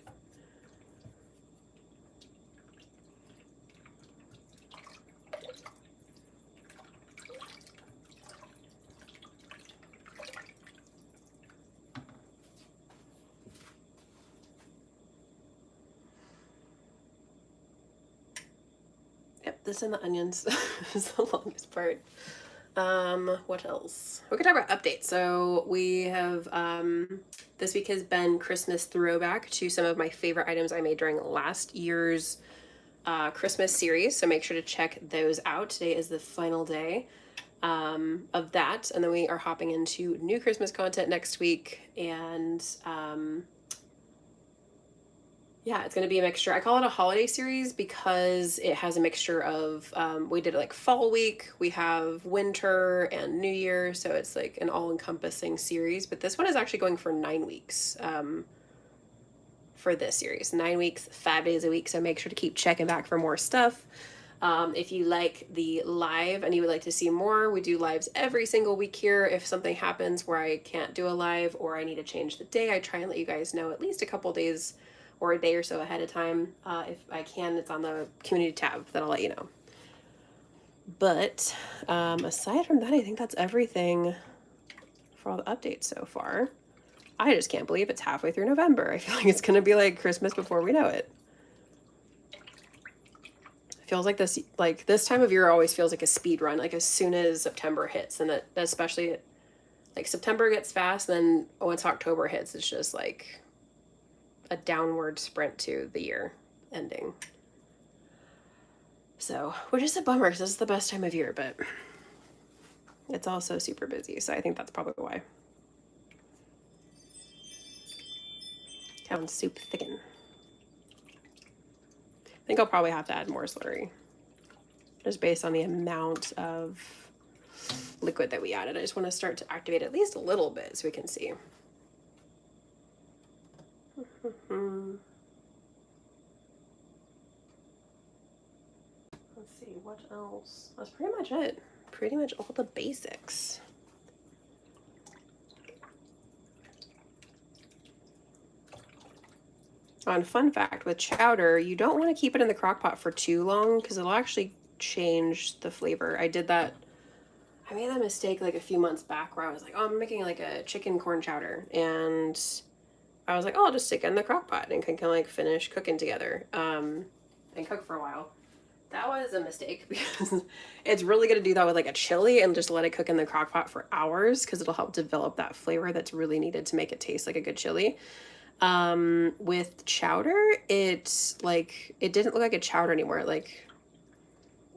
A: Yep, this and the onions is the longest part. What else? We could talk about updates. So we have this week has been Christmas throwback to some of my favorite items I made during last year's Christmas series. So make sure to check those out. Today is the final day of that, and then we are hopping into new Christmas content next week. And Yeah, it's going to be a mixture. I call it a holiday series because it has a mixture of, we did like fall week, we have winter and New Year, so it's like an all encompassing series. But this one is actually going for 9 weeks for this series. 9 weeks, 5 days a week. So make sure to keep checking back for more stuff. If you like the live and you would like to see more, we do lives every single week here. If something happens where I can't do a live or I need to change the day, I try and let you guys know at least a couple days or a day or so ahead of time. If I can, it's on the community tab that I'll let you know. But aside from that, I think that's everything for all the updates so far. I just can't believe it's halfway through November. I feel like it's going to be like Christmas before we know it. Feels like this time of year always feels like a speed run, like as soon as September hits, and that especially like September gets fast, and then once October hits, it's just like a downward sprint to the year ending. So, which is a bummer because this is the best time of year, but it's also super busy, so I think that's probably why. Town soup thicken. I think I'll probably have to add more slurry, just based on the amount of liquid that we added. I just want to start to activate at least a little bit so we can see. Let's see, what else? That's pretty much it. Pretty much all the basics. On fun fact, with chowder, you don't want to keep it in the crock pot for too long because it'll actually change the flavor. I did that. I made that mistake like a few months back where I was like, oh, I'm making like a chicken corn chowder. And I was like, oh, I'll just stick it in the crock pot and can kind of like finish cooking together and cook for a while. That was a mistake because it's really good to do that with like a chili and just let it cook in the crock pot for hours because it'll help develop that flavor that's really needed to make it taste like a good chili. With chowder, it's like, it didn't look like a chowder anymore. Like,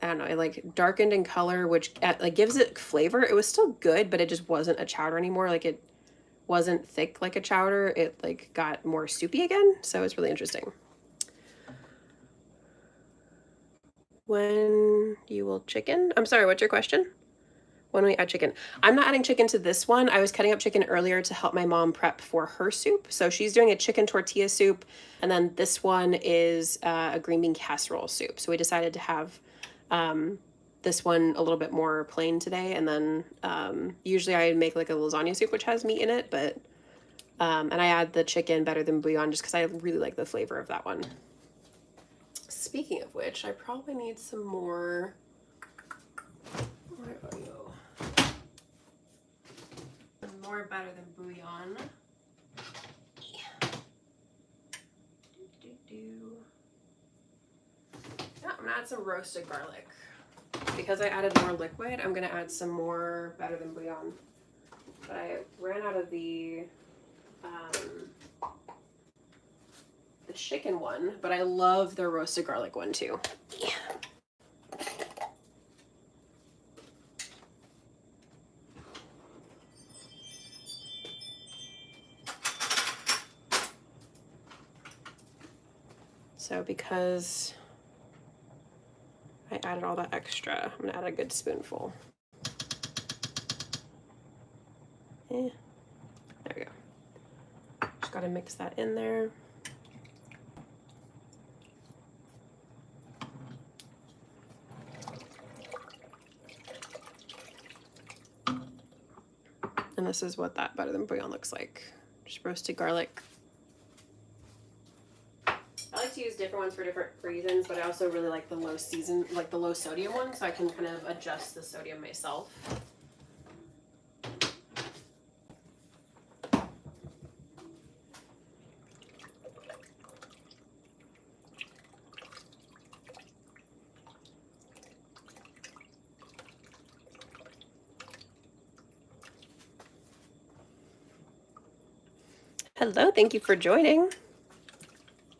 A: I don't know, it like darkened in color, which like gives it flavor. It was still good, but it just wasn't a chowder anymore. Like it wasn't thick like a chowder. It like got more soupy again. So it's really interesting. When you will chicken? I'm sorry, what's your question? When we add chicken. I'm not adding chicken to this one. I was cutting up chicken earlier to help my mom prep for her soup. So she's doing a chicken tortilla soup. And then this one is a green bean casserole soup. So we decided to have this one a little bit more plain today. And then usually I make like a lasagna soup, which has meat in it. But and I add the chicken better than bouillon just because I really like the flavor of that one. Speaking of which, I probably need some more. Where are you? More better than bouillon. Yeah, I'm gonna add some roasted garlic. Because I added more liquid, I'm gonna add some more better than bouillon. But I ran out of the chicken one, but I love the roasted garlic one too. Yeah. So because I added all that extra, I'm gonna add a good spoonful. There we go. Just gotta mix that in there. And this is what that better than bouillon looks like. Just roasted garlic. I like to use different ones for different reasons, but I also really like the low sodium one, so I can kind of adjust the sodium myself. Hello, thank you for joining.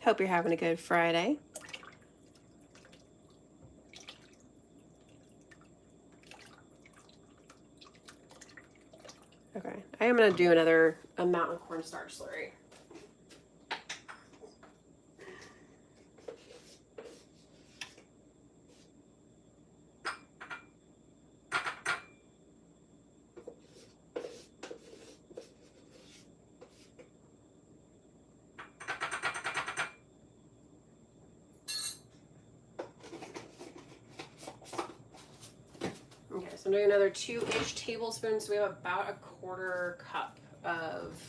A: Hope you're having a good Friday. Okay, I am gonna do another amount of cornstarch slurry. I'm doing another 2-ish tablespoons. So we have about a 1/4 cup of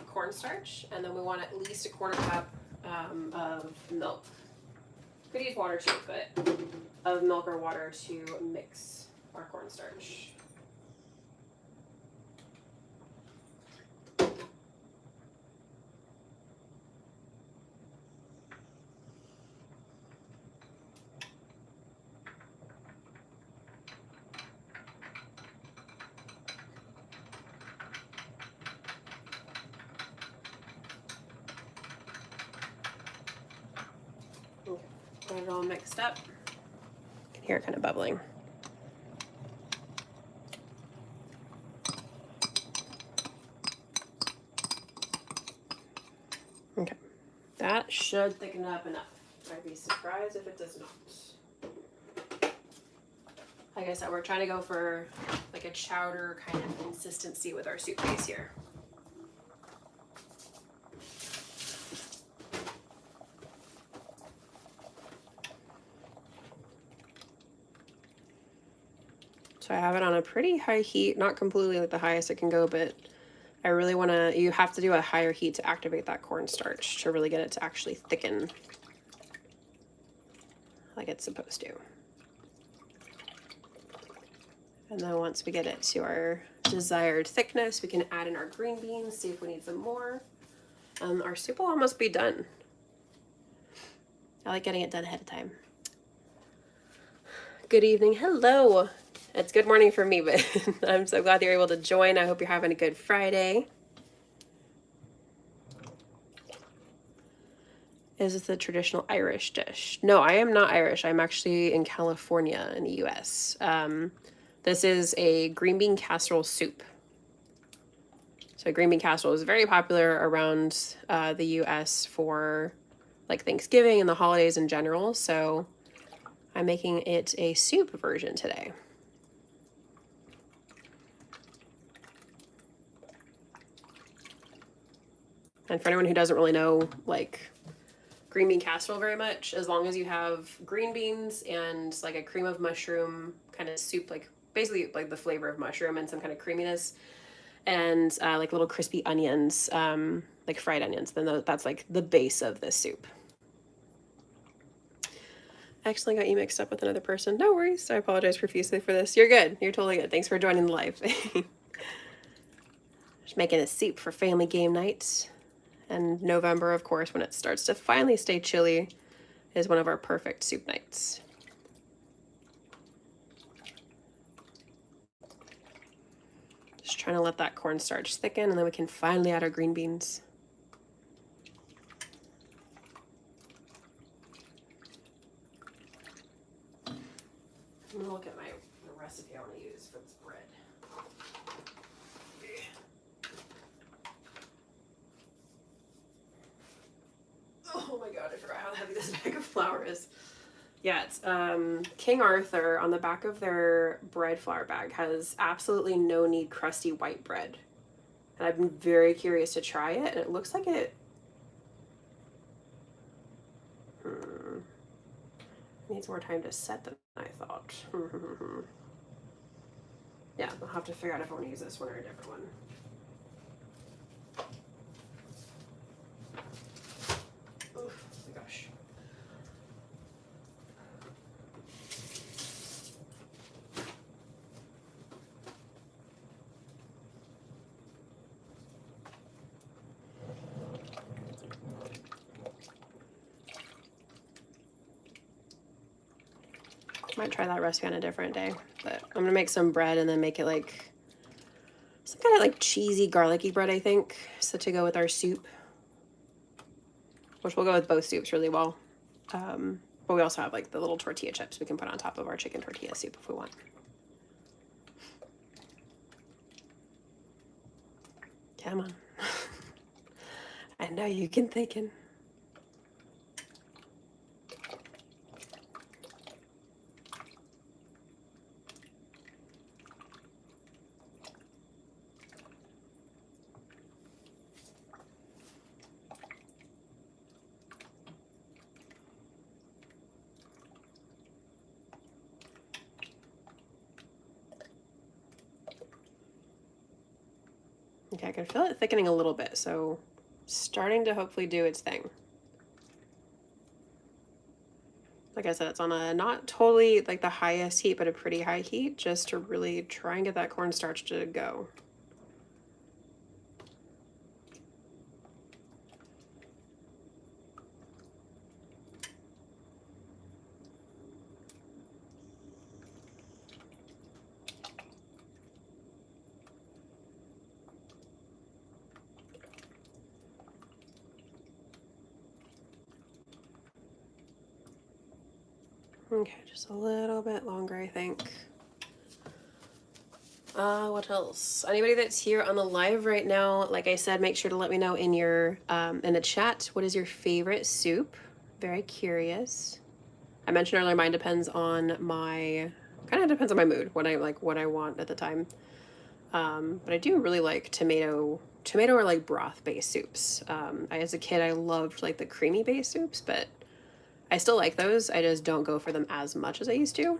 A: cornstarch, and then we want at least a 1/4 cup of milk. Could use water too, but of milk or water to mix our cornstarch. Get it all mixed up. You can hear it kind of bubbling. Okay, that should thicken up enough. I'd be surprised if it does not. Like I said, we're trying to go for like a chowder kind of consistency with our soup base here. So I have it on a pretty high heat, not completely like the highest it can go, but I really want to, you have to do a higher heat to activate that cornstarch to really get it to actually thicken like it's supposed to. And then once we get it to our desired thickness, we can add in our green beans, see if we need some more. Our soup will almost be done. I like getting it done ahead of time. Good evening. Hello. It's good morning for me, but I'm so glad you're able to join. I hope you're having a good Friday. Is this a traditional Irish dish? No, I am not Irish. I'm actually in California in the US. This is a green bean casserole soup. So green bean casserole is very popular around the US for like Thanksgiving and the holidays in general. So I'm making it a soup version today. And for anyone who doesn't really know like green bean casserole very much, as long as you have green beans and like a cream of mushroom kind of soup, like basically like the flavor of mushroom and some kind of creaminess, and like little crispy onions, like fried onions, then that's like the base of this soup. I actually got you mixed up with another person. No worries. I apologize profusely for this. You're good. You're totally good. Thanks for joining the live. Just making a soup for family game night. And November, of course, when it starts to finally stay chilly, is one of our perfect soup nights. Just trying to let that cornstarch thicken, and then we can finally add our green beans. I'm gonna look at the recipe I want to use for this bread. Oh my god, I forgot how heavy this bag of flour is. Yeah, it's King Arthur on the back of their bread flour bag has absolutely no knead crusty white bread. And I've been very curious to try it, and it looks like it needs more time to set than I thought. Yeah, I'll have to figure out if I want to use this one or a different one. Oh my gosh. Might try that recipe on a different day, but I'm gonna make some bread and then make it like some kind of like cheesy garlicky bread, I think, so to go with our soup, which will go with both soups really well. But we also have like the little tortilla chips we can put on top of our chicken tortilla soup if we want. Come on. I know you can thicken. Okay, I can feel it thickening a little bit, so starting to hopefully do its thing. Like I said, it's on a not totally like the highest heat, but a pretty high heat, just to really try and get that cornstarch to go. Okay, just a little bit longer, I think. What else? Anybody that's here on the live right now, like I said, make sure to let me know in your in the chat, what is your favorite soup? Very curious. I mentioned earlier, mine depends on my kind of depends on my mood, what I like, what I want at the time. But I do really like tomato or like broth based soups. As a kid, I loved like the creamy based soups, but I still like those. I just don't go for them as much as I used to.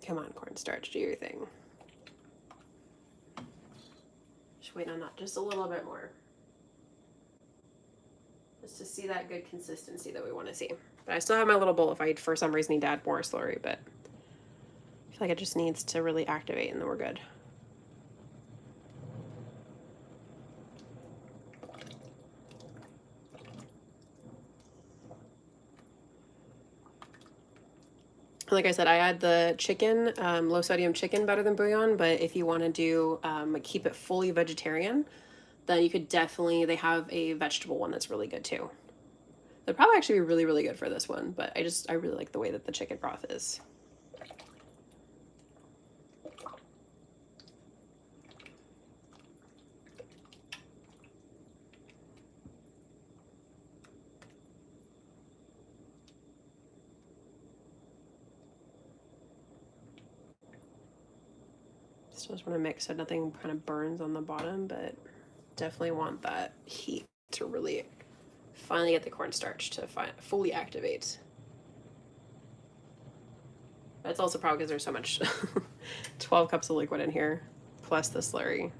A: Come on, cornstarch, do your thing. Just wait on that just a little bit more. Just to see that good consistency that we want to see. But I still have my little bowl if I for some reason need to add more slurry, but I feel like it just needs to really activate and then we're good. Like I said, I add the chicken, low sodium chicken better than bouillon, but if you want to do keep it fully vegetarian, then you could definitely, they have a vegetable one that's really good too. They'd probably actually be really, really good for this one, but I really like the way that the chicken broth is. Still just want to mix so nothing kind of burns on the bottom, but definitely want that heat to really finally get the cornstarch to fully activate. That's also probably because there's so much 12 cups of liquid in here, plus the slurry.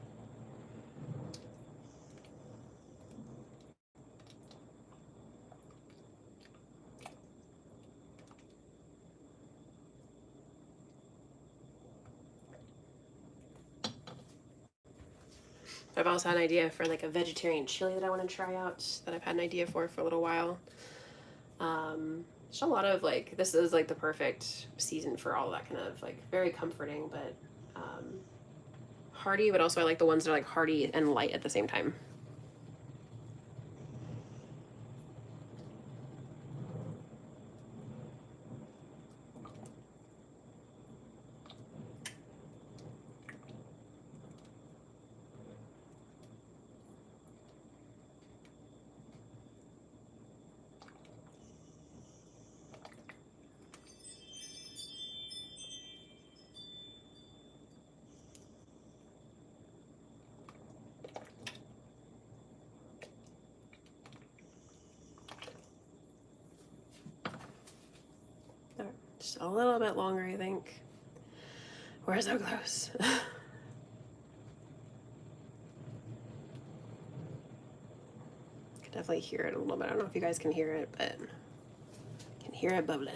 A: I've also had an idea for like a vegetarian chili that I want to try out that I've had an idea for a little while. There's a lot of like, this is like the perfect season for all that kind of like very comforting, but hearty, but also I like the ones that are like hearty and light at the same time. Just a little bit longer, I think. We're so close. Could definitely hear it a little bit. I don't know if you guys can hear it, but I can hear it bubbling.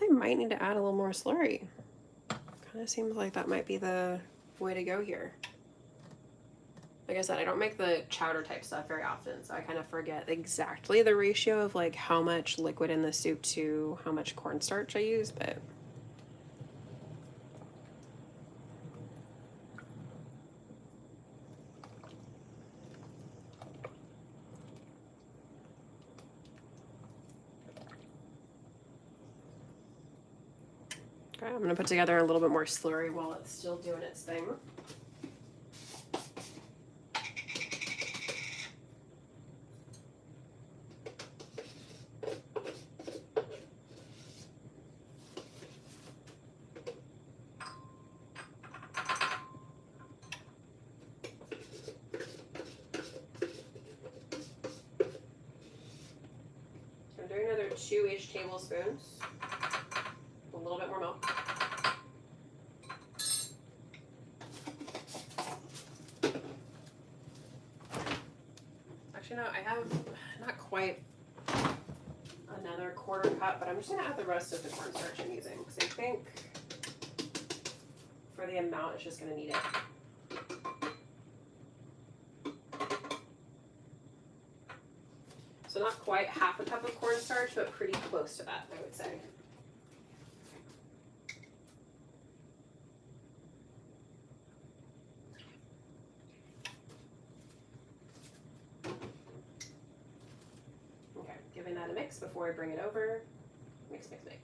A: I might need to add a little more slurry. Kind of seems like that might be the way to go here. Like I said, I don't make the chowder type stuff very often, so I kind of forget exactly the ratio of like how much liquid in the soup to how much cornstarch I use, but okay, I'm gonna put together a little bit more slurry while it's still doing its thing. 2-ish tablespoons. A little bit more milk. Actually, no, I have not quite another 1/4 cup, but I'm just going to add the rest of the cornstarch I'm using because I think for the amount it's just going to need it. So not quite 1/2 cup of cornstarch, but pretty close to that, I would say. Okay, giving that a mix before I bring it over. Mix, mix, mix.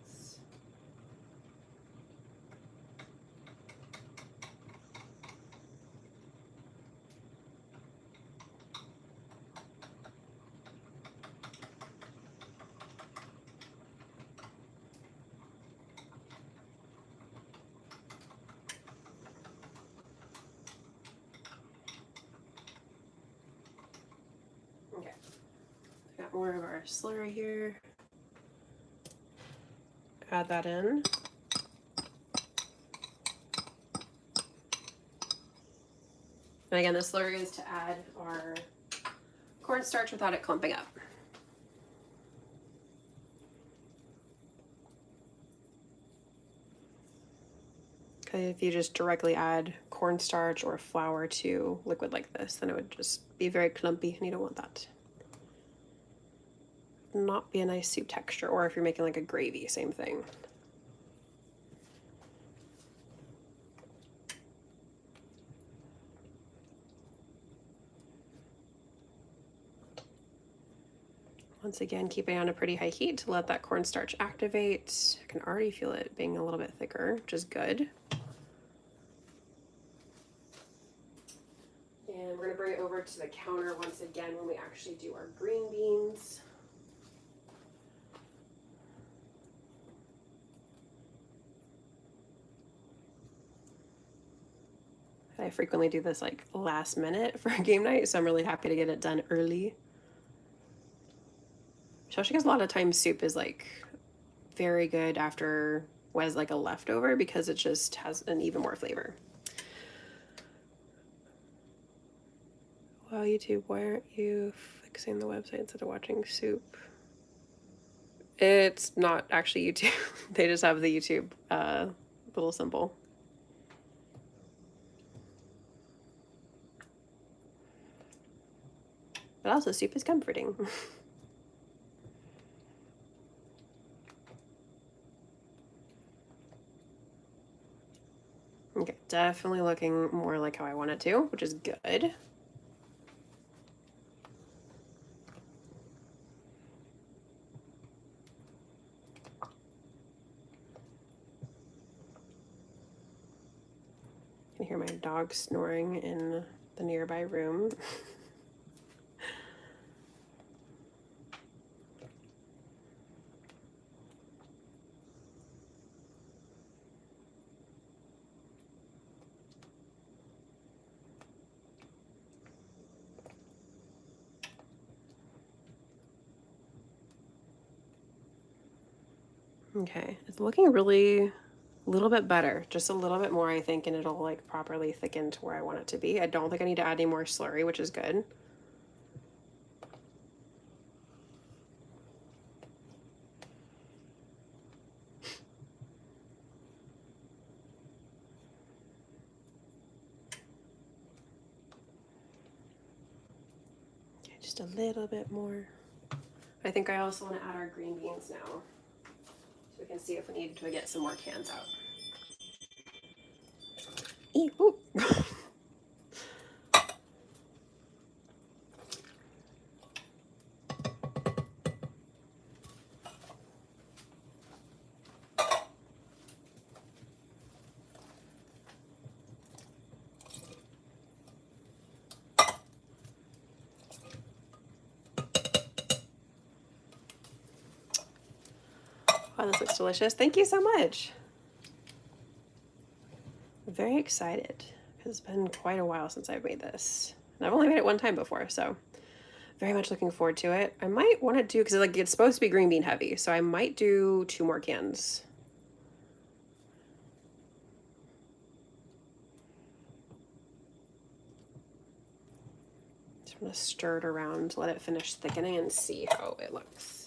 A: Okay, got more of our slurry here. Add that in. And again, the slurry is to add our cornstarch without it clumping up. Okay, if you just directly add cornstarch or flour to liquid like this, then it would just be very clumpy, and you don't want that. Not be a nice soup texture, or if you're making like a gravy, same thing. Once again, keeping on a pretty high heat to let that cornstarch activate. I can already feel it being a little bit thicker, which is good. And we're gonna bring it over to the counter once again when we actually do our green beans. I frequently do this like last minute for game night, so I'm really happy to get it done early. Especially because a lot of times soup is like very good after was like a leftover because it just has an even more flavor. Wow, YouTube, why aren't you fixing the website instead of watching soup? It's not actually YouTube. They just have the YouTube little symbol. But also, soup is comforting. Okay, definitely looking more like how I want it to, which is good. I can hear my dog snoring in the nearby room. Okay, it's looking really a little bit better, just a little bit more, I think, and it'll like properly thicken to where I want it to be. I don't think I need to add any more slurry, which is good. Okay, just a little bit more. I think I also want to add our green beans now, so we can see if we need to get some more cans out. Ooh. Wow, this looks delicious. Thank you so much. I'm very excited. It's been quite a while since I've made this. And I've only made it one time before, so very much looking forward to it. I might want to do, because like it's supposed to be green bean heavy, so I might do 2 more cans. Just want to stir it around, let it finish thickening, and see how it looks.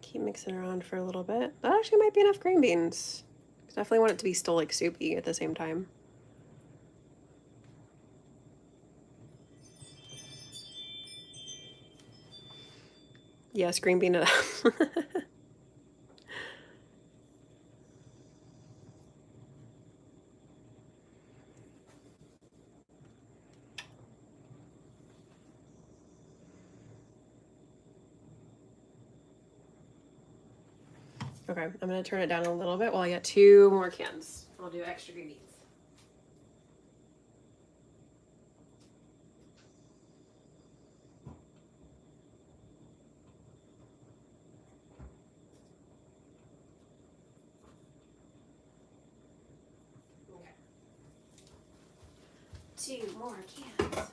A: Keep mixing around for a little bit. That actually might be enough green beans. Definitely want it to be still like soupy at the same time. Yes, green bean it up. Okay, I'm gonna turn it down a little bit while I get 2 more cans. I'll do extra green beans. Okay. 2 more cans.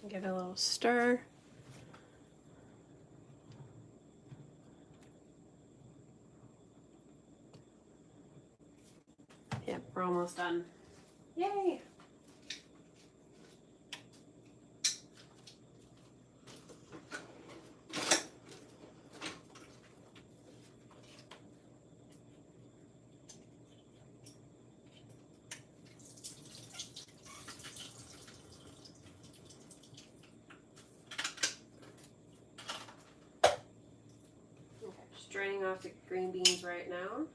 A: Give it a little stir. Yep, we're almost done. Yay! Okay, just draining off the green beans right now.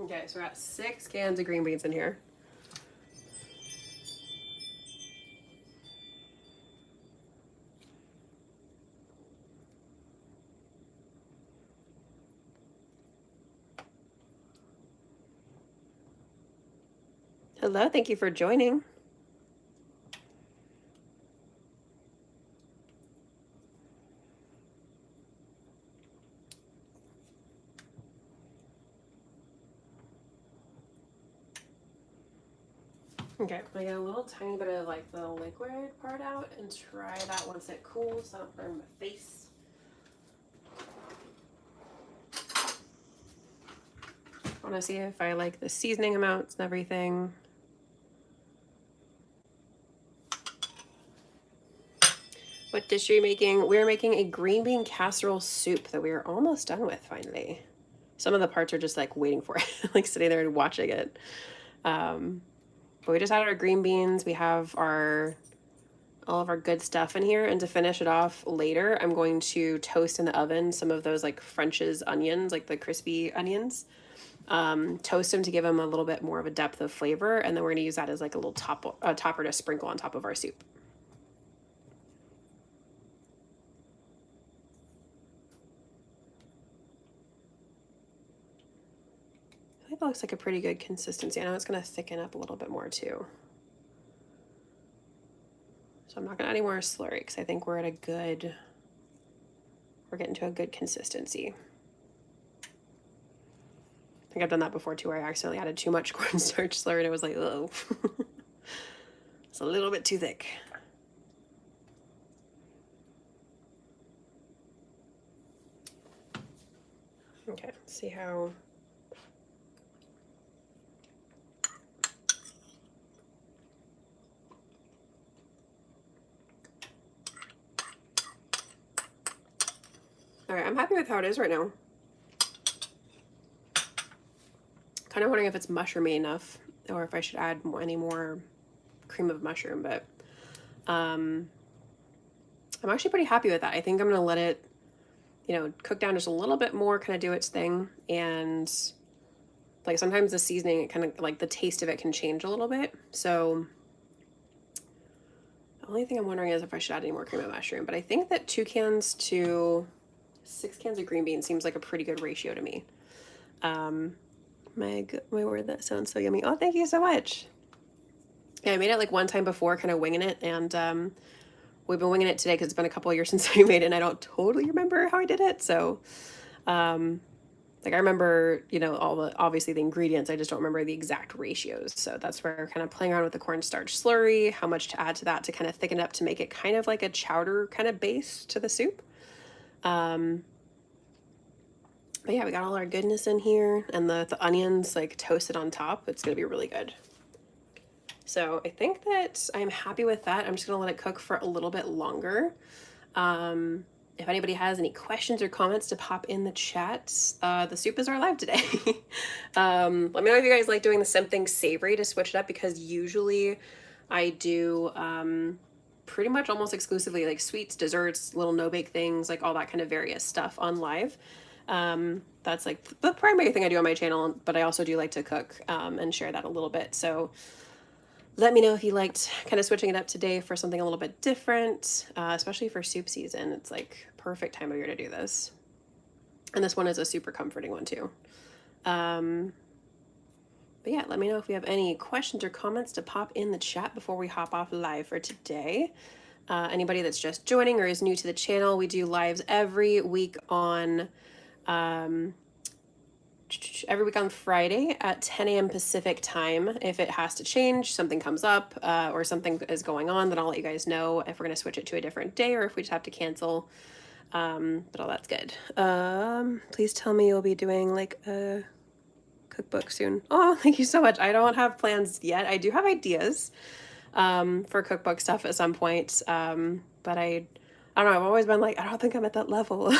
A: Okay, so we're at 6 cans of green beans in here. Hello, thank you for joining. Okay, I'm gonna get a little tiny bit of like the liquid part out and try that once it cools so I don't burn my face. I wanna see if I like the seasoning amounts and everything. What dish are you making? We're making a green bean casserole soup that we are almost done with finally. Some of the parts are just like waiting for it, like sitting there and watching it. But we just added our green beans. We have all of our good stuff in here. And to finish it off later, I'm going to toast in the oven some of those like French's onions, like the crispy onions. Toast them to give them a little bit more of a depth of flavor. And then we're gonna use that as like a little topper to sprinkle on top of our soup. I think that looks like a pretty good consistency. I know it's gonna thicken up a little bit more too. So I'm not gonna add any more slurry because I think we're getting to a good consistency. I think I've done that before too, where I accidentally added too much cornstarch slurry and it was like, oh, it's a little bit too thick. Okay, let's see how. All right, I'm happy with how it is right now. Kind of wondering if it's mushroomy enough or if I should add any more cream of mushroom, but I'm actually pretty happy with that. I think I'm gonna let it, you know, cook down just a little bit more, kind of do its thing. And like sometimes the seasoning, it kind of like the taste of it can change a little bit. So the only thing I'm wondering is if I should add any more cream of mushroom, but I think that 2 cans to 6 cans of green beans seems like a pretty good ratio to me. My word, that sounds so yummy. Oh, thank you so much. Yeah, I made it like one time before, kind of winging it, and we've been winging it today because it's been a couple of years since I made it, and I don't totally remember how I did it. So, like I remember, you know, obviously the ingredients. I just don't remember the exact ratios. So that's where kind of playing around with the cornstarch slurry, how much to add to that to kind of thicken it up to make it kind of like a chowder kind of base to the soup. But yeah, we got all our goodness in here, and the onions like toasted on top. It's gonna be really good. So I think that I'm happy with that. I'm just gonna let it cook for a little bit longer. If anybody has any questions or comments to pop in the chat, the soup is our live today. Let me know if you guys like doing something savory to switch it up, because usually I do pretty much almost exclusively like sweets, desserts, little no-bake things, like all that kind of various stuff on live. That's like the primary thing I do on my channel, but I also do like to cook and share that a little bit. So let me know if you liked kind of switching it up today for something a little bit different, especially for soup season. It's like perfect time of year to do this. And this one is a super comforting one too. But yeah, let me know if you have any questions or comments to pop in the chat before we hop off live for today. Anybody that's just joining or is new to the channel, we do lives every week on Friday at 10 a.m. Pacific time. If it has to change, something comes up, or something is going on, then I'll let you guys know if we're going to switch it to a different day or if we just have to cancel. But all that's good. Please tell me you'll be doing like a cookbook soon. Oh, thank you so much. I don't have plans yet. I do have ideas for cookbook stuff at some point. But I don't know. I've always been like, I don't think I'm at that level.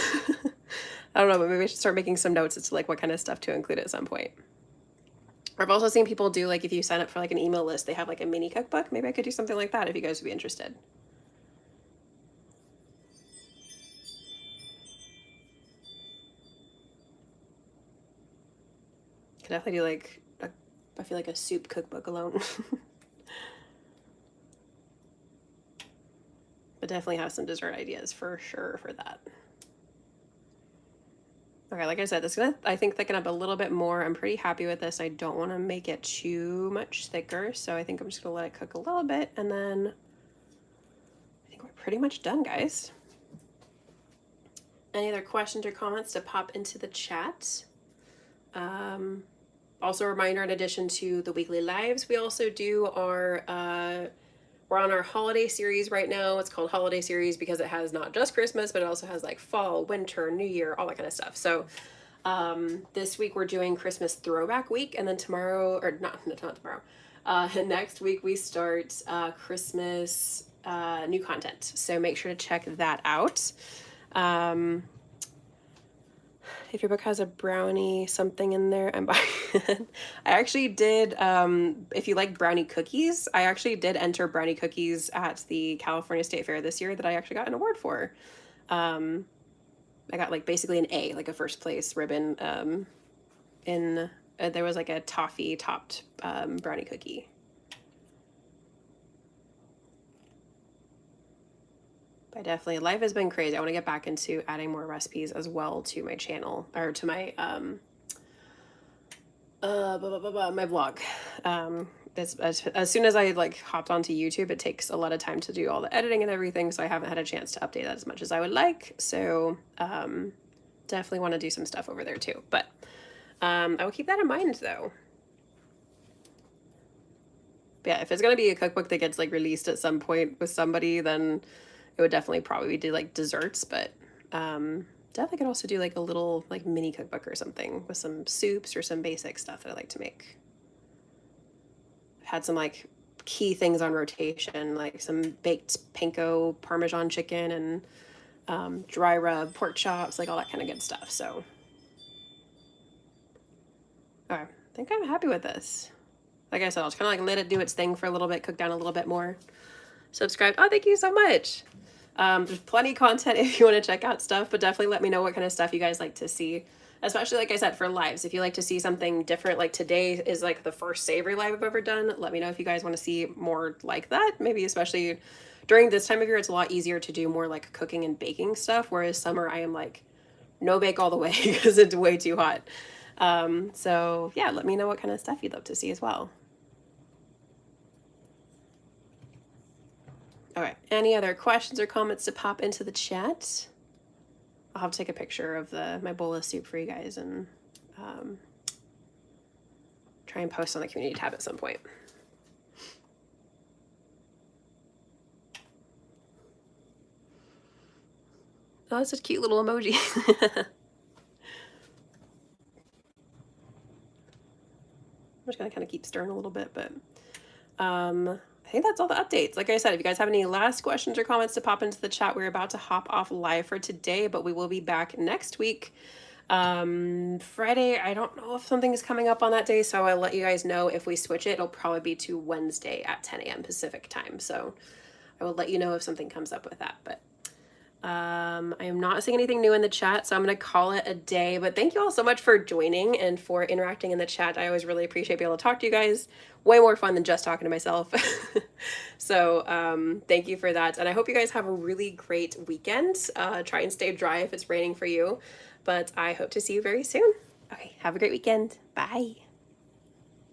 A: I don't know, but maybe I should start making some notes as to like what kind of stuff to include at some point. I've also seen people do like, if you sign up for like an email list, they have like a mini cookbook. Maybe I could do something like that if you guys would be interested. Could definitely do like I feel like a soup cookbook alone. But definitely have some dessert ideas for sure for that. Okay, like I said, this is gonna, I think, thicken up a little bit more. I'm pretty happy with this. I don't want to make it too much thicker, so I think I'm just gonna let it cook a little bit, and then I think we're pretty much done, guys. Any other questions or comments to pop into the chat? Also a reminder, in addition to the weekly lives, we also do our we're on our holiday series right now. It's called Holiday Series because it has not just Christmas, but it also has like fall, winter, New Year, all that kind of stuff. So this week we're doing Christmas Throwback Week, and then tomorrow, or not tomorrow, next week we start Christmas new content. So make sure to check that out. If your book has a brownie something in there, I'm buying it. I actually did, if you like brownie cookies, I actually did enter brownie cookies at the California State Fair this year that I actually got an award for. I got like basically an A, like a first place ribbon, there was like a toffee topped brownie cookie. But definitely, life has been crazy. I want to get back into adding more recipes as well to my channel, or to my my vlog. As soon as I like hopped onto YouTube, it takes a lot of time to do all the editing and everything, so I haven't had a chance to update that as much as I would like. So definitely want to do some stuff over there too. But I will keep that in mind though. But yeah, if it's gonna be a cookbook that gets like released at some point with somebody, then it would definitely probably do like desserts, but definitely could also do like a little like mini cookbook or something with some soups or some basic stuff that I like to make. I've had some like key things on rotation, like some baked panko Parmesan chicken and dry rub pork chops, like all that kind of good stuff. So, okay, I think I'm happy with this. Like I said, I'll just kind of like let it do its thing for a little bit, cook down a little bit more. Subscribe. Oh, thank you so much. There's plenty of content if you want to check out stuff, but definitely let me know what kind of stuff you guys like to see. Especially, like I said, for lives. If you like to see something different, like today is like the first savory live I've ever done, let me know if you guys want to see more like that. Maybe especially during this time of year, it's a lot easier to do more like cooking and baking stuff, whereas summer I am like no bake all the way because it's way too hot. So yeah, let me know what kind of stuff you'd love to see as well. All right, any other questions or comments to pop into the chat? I'll have to take a picture of my bowl of soup for you guys and try and post on the community tab at some point. Oh, that's a cute little emoji. I'm just gonna kind of keep stirring a little bit, but I think that's all the updates. Like I said, if you guys have any last questions or comments to pop into the chat, we're about to hop off live for today, but we will be back next week. Friday, I don't know if something is coming up on that day, so I'll let you guys know. If we switch it, it'll probably be to Wednesday at 10 a.m. Pacific time. So I will let you know if something comes up with that. But I am not seeing anything new in the chat, so I'm going to call it a day. But thank you all so much for joining and for interacting in the chat. I always really appreciate being able to talk to you guys. Way more fun than just talking to myself. So thank you for that. And I hope you guys have a really great weekend. Try and stay dry if it's raining for you. But I hope to see you very soon. Okay, have a great weekend. Bye.